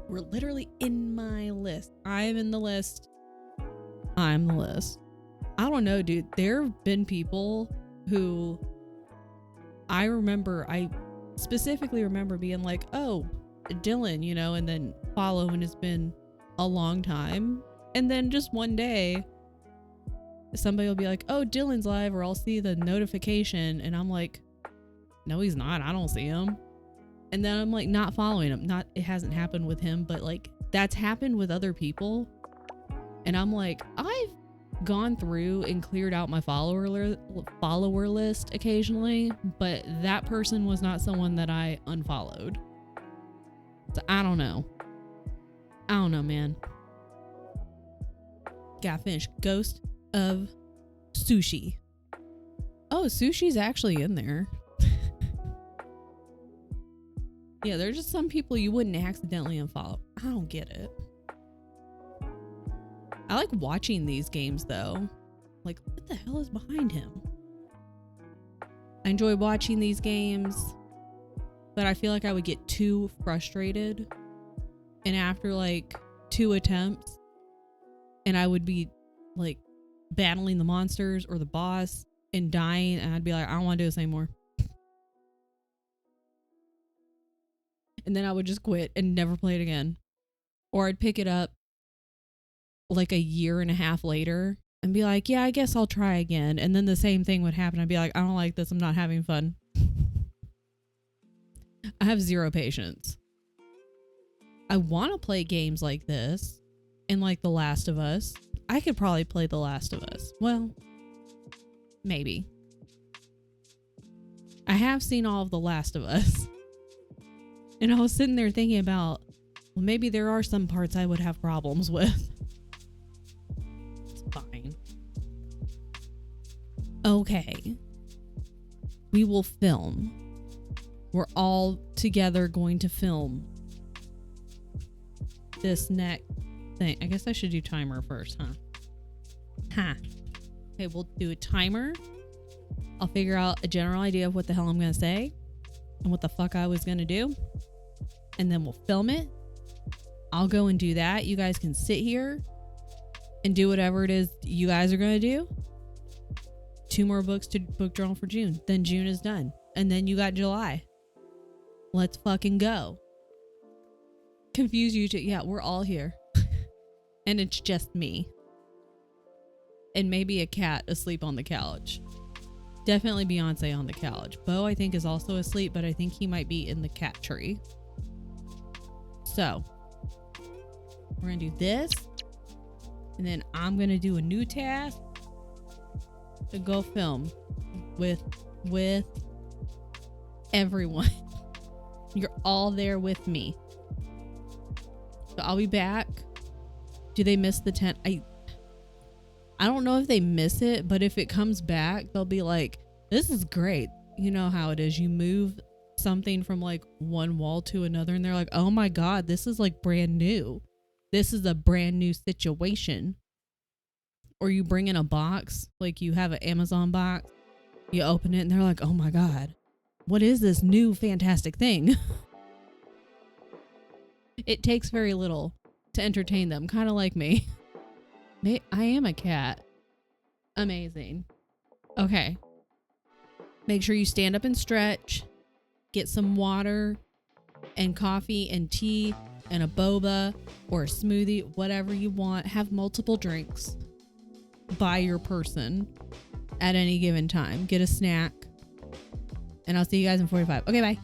We're literally in my list. I'm in the list. I'm the list. I don't know, dude. There have been people who I specifically remember being like, oh, Dylan, you know, and then follow when it's been a long time. And then just one day, somebody will be like, oh, Dylan's live, or I'll see the notification. And I'm like, no, he's not. I don't see him. And then I'm like, not following him. It hasn't happened with him, but like that's happened with other people. And I'm like, I've gone through and cleared out my follower list occasionally, but that person was not someone that I unfollowed. So I don't know. Man. Gotta finish Ghost of Sushi. Oh, Sushi's actually in there. Yeah, there's just some people you wouldn't accidentally unfollow. I don't get it. I like watching these games though. Like, what the hell is behind him? I enjoy watching these games, but I feel like I would get too frustrated. And after like 2 attempts, and I would be like battling the monsters or the boss and dying, and I'd be like, I don't want to do this anymore. And then I would just quit and never play it again. Or I'd pick it up like a year and a half later and be like, yeah, I guess I'll try again. And then the same thing would happen. I'd be like, I don't like this. I'm not having fun. I have zero patience. I want to play games like this and like The Last of Us. I could probably play The Last of Us. Well, maybe. I have seen all of The Last of Us. And I was sitting there thinking about, well, maybe there are some parts I would have problems with. It's fine. Okay. We will film. We're all together going to film this next thing. I guess I should do timer first, huh? Okay, we'll do a timer. I'll figure out a general idea of what the hell I'm going to say and what the fuck I was going to do. And then we'll film it. I'll go and do that. You guys can sit here and do whatever it is you guys are going to do. 2 more books to book journal for June. Then June is done. And then you got July. Let's fucking go. Confuse you two. Yeah, we're all here. And it's just me. And maybe a cat asleep on the couch. Definitely Beyonce on the couch. Bo, I think, is also asleep, but I think he might be in the cat tree. So, we're going to do this. And then I'm going to do a new task to go film with everyone. You're all there with me. So I'll be back. Do they miss the tent? I I don't know if they miss it, but if it comes back, they'll be like, this is great. You know how it is. You move something from like one wall to another and they're like, oh my God, this is like brand new. This is a brand new situation. Or you bring in a box, like you have an Amazon box, you open it and they're like, oh my God, what is this new fantastic thing? It takes very little to entertain them, kind of like me. I am a cat. Amazing. Okay. Make sure you stand up and stretch. Get some water and coffee and tea and a boba or a smoothie, whatever you want. Have multiple drinks by your person at any given time. Get a snack. And I'll see you guys in 45. Okay, bye.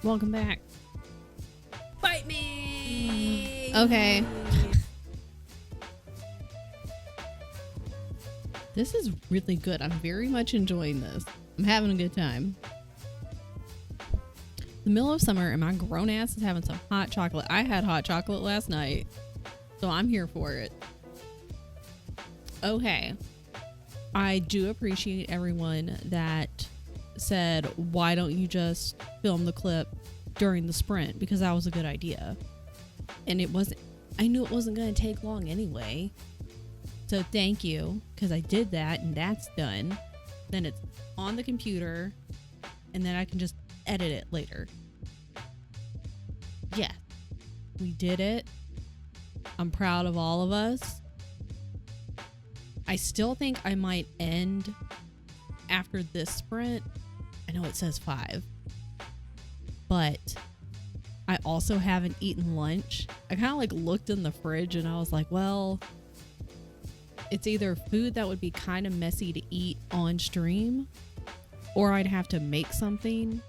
Welcome back. Fight me! Okay. This is really good. I'm very much enjoying this. I'm having a good time. The middle of summer and my grown ass is having some hot chocolate. I had hot chocolate last night, so I'm here for it. Okay. I do appreciate everyone that said, why don't you just film the clip during the sprint? Because that was a good idea. And I knew it wasn't going to take long anyway. So thank you, because I did that and that's done. Then it's on the computer and then I can just edit it later. Yeah, we did it. I'm proud of all of us. I still think I might end after this sprint. I know it says 5, but I also haven't eaten lunch. I kind of like looked in the fridge and I was like, well, it's either food that would be kind of messy to eat on stream, or I'd have to make something,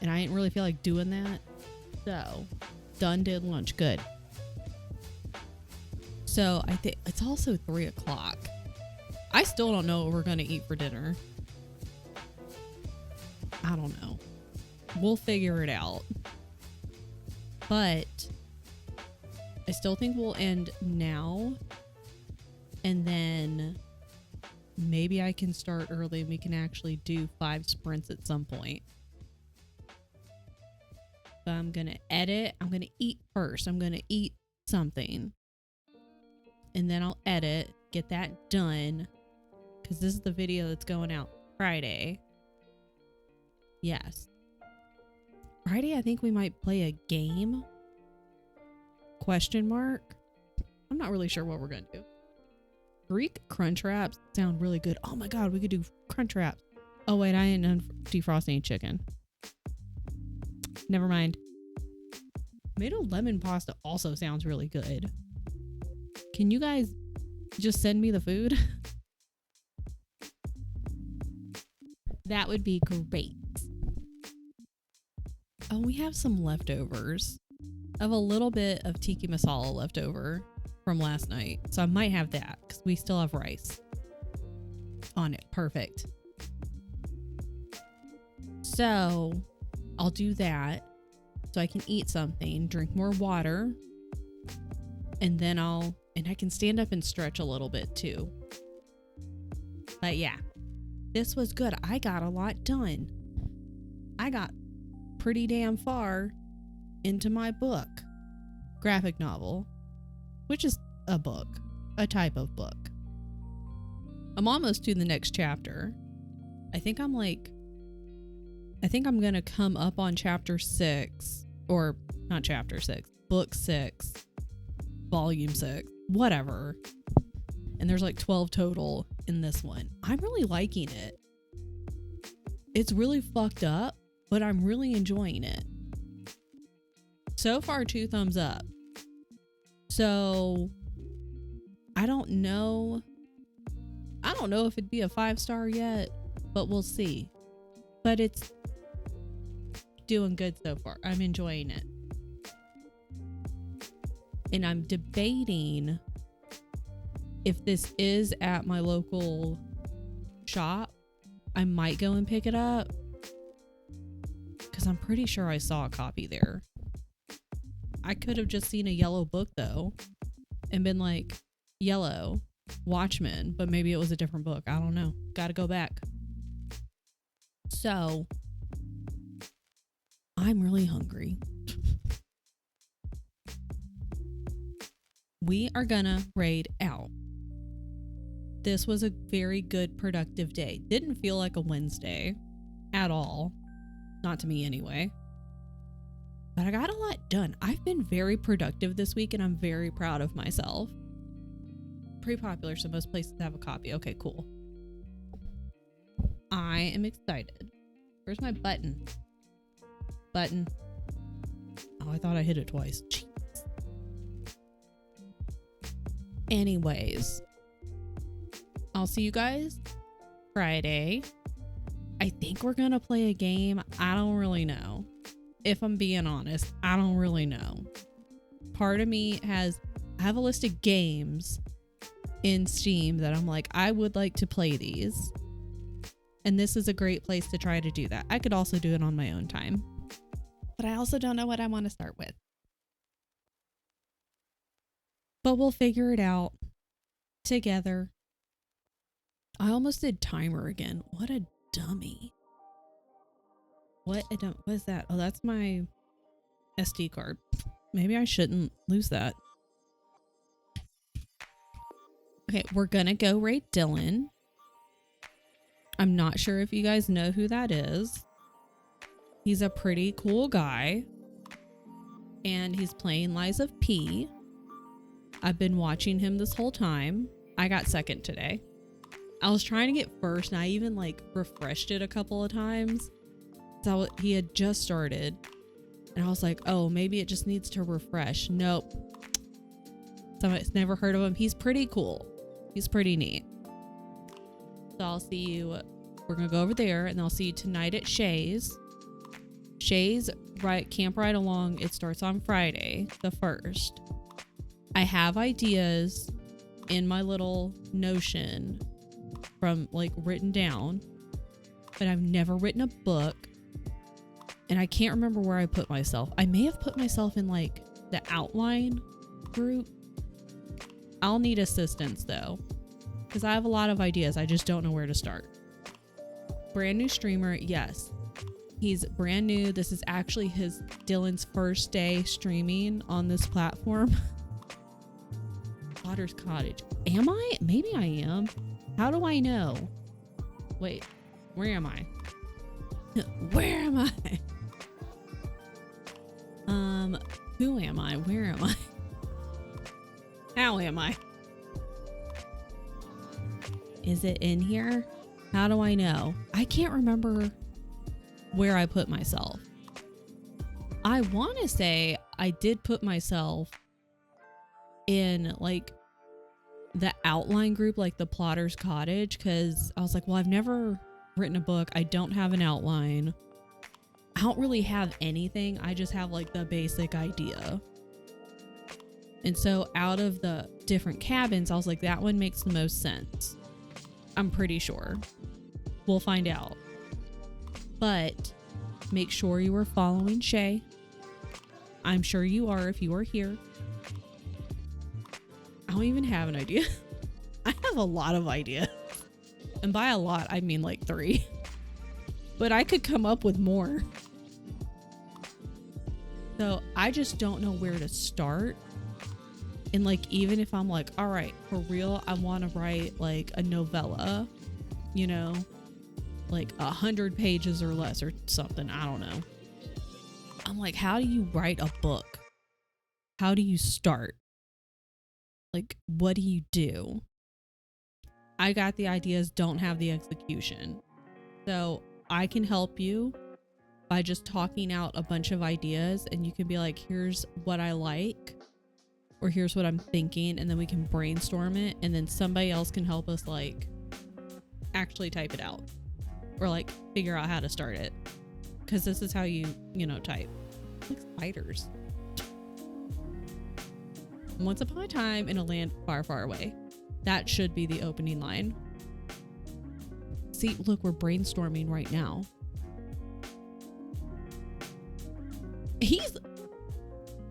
and I didn't really feel like doing that. So, done, did lunch, good. So I think it's also 3 o'clock. I still don't know what we're going to eat for dinner. I don't know. We'll figure it out. But I still think we'll end now. And then maybe I can start early and we can actually do 5 sprints at some point. So I'm going to edit. I'm going to eat first. I'm going to eat something. And then I'll edit, get that done. Because this is the video that's going out Friday. Yes. Friday, I think we might play a game. Question mark. I'm not really sure what we're going to do. Greek crunch wraps sound really good. Oh my God, we could do crunch wraps. Oh wait, I ain't done defrosting chicken. Never mind. Tomato lemon pasta also sounds really good. Can you guys just send me the food? That would be great. Oh, we have some leftovers. I have a little bit of tiki masala left over from last night. So I might have that because we still have rice on it. Perfect. So I'll do that so I can eat something, drink more water, and then I can stand up and stretch a little bit too. But yeah, this was good. I got a lot done. I got pretty damn far into my book, graphic novel, which is a book, a type of book. I'm almost to the next chapter. I think I'm going to come up on chapter 6, or not chapter 6, book 6, volume 6, whatever. And there's like 12 total in this one. I'm really liking it. It's really fucked up, but I'm really enjoying it. So far, 2 thumbs up. So I don't know if it'd be a 5-star yet, but we'll see. But it's doing good so far. I'm enjoying it. And I'm debating if this is at my local shop, I might go and pick it up. Because I'm pretty sure I saw a copy there. I could have just seen a yellow book though and been like, yellow, Watchmen, but maybe it was a different book. I don't know. Gotta go back. So I'm really hungry. We are gonna raid out. This was a very good, productive day. Didn't feel like a Wednesday at all. Not to me anyway. But I got a lot done. I've been very productive this week and I'm very proud of myself. Pretty popular, so most places have a copy. Okay, cool. I am excited. Where's my button? Button. Oh, I thought I hit it twice. Jeez. Anyways, I'll see you guys Friday. I think we're gonna play a game. I don't really know. If I'm being honest, I don't really know. Part of me I have a list of games in Steam that I'm like, I would like to play these. And this is a great place to try to do that. I could also do it on my own time. But I also don't know what I want to start with. But we'll figure it out together. I almost did timer again. What a dummy. What is that? Oh, that's my SD card. Maybe I shouldn't lose that. Okay, we're gonna go raid Dylan. I'm not sure if you guys know who that is. He's a pretty cool guy. And he's playing Lies of P. I've been watching him this whole time. I got second today. I was trying to get first and I even like refreshed it a couple of times. So he had just started. And I was like, oh, maybe it just needs to refresh. Nope. Somebody's never heard of him. He's pretty cool. He's pretty neat. So I'll see you. We're going to go over there and I'll see you tonight at Shay's. Shay's Camp Ride Along. It starts on Friday, the 1st. I have ideas in my little Notion from like written down, but I've never written a book. And I can't remember where I put myself. I may have put myself in like the outline group. I'll need assistance though, because I have a lot of ideas. I just don't know where to start. Brand new streamer. Yes. He's brand new. This is actually Dylan's first day streaming on this platform. Potter's Cottage. Am I? Maybe I am. How do I know? Wait, where am I? Where am I? Who am I? Where am I? How am I? Is it in here? How do I know? I can't remember where I put myself. I want to say I did put myself in like the outline group, like the Plotter's Cottage, because I was like, well, I've never written a book. I don't have an outline. I don't really have anything. I just have like the basic idea. And so out of the different cabins, I was like, that one makes the most sense. I'm pretty sure. We'll find out. But make sure you are following Shay. I'm sure you are if you are here. I don't even have an idea. I have a lot of ideas. And by a lot, I mean like 3. But I could come up with more. So I just don't know where to start. And like, even if I'm like, all right, for real, I want to write like a novella, you know, like 100 pages or less or something. I don't know. I'm like, how do you write a book? How do you start? Like, what do you do? I got the ideas, don't have the execution. So I can help you by just talking out a bunch of ideas, and you can be like, here's what I like, or here's what I'm thinking, and then we can brainstorm it, and then somebody else can help us like actually type it out or like figure out how to start it, because this is how you type. Like spiders. Once upon a time in a land far, far away. That should be the opening line. See, look, we're brainstorming right now.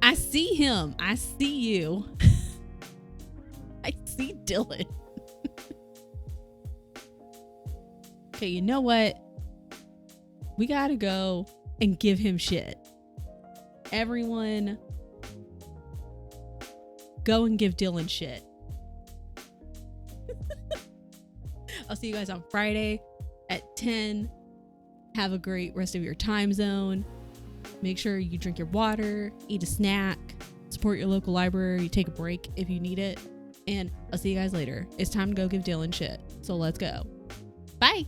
I see him. I see you. I see Dylan. Okay, you know what? We gotta go and give him shit. Everyone, go and give Dylan shit. I'll see you guys on Friday at 10. Have a great rest of your time zone. Make sure you drink your water, eat a snack, support your local library, take a break if you need it. And I'll see you guys later. It's time to go give Dylan shit. So let's go. Bye.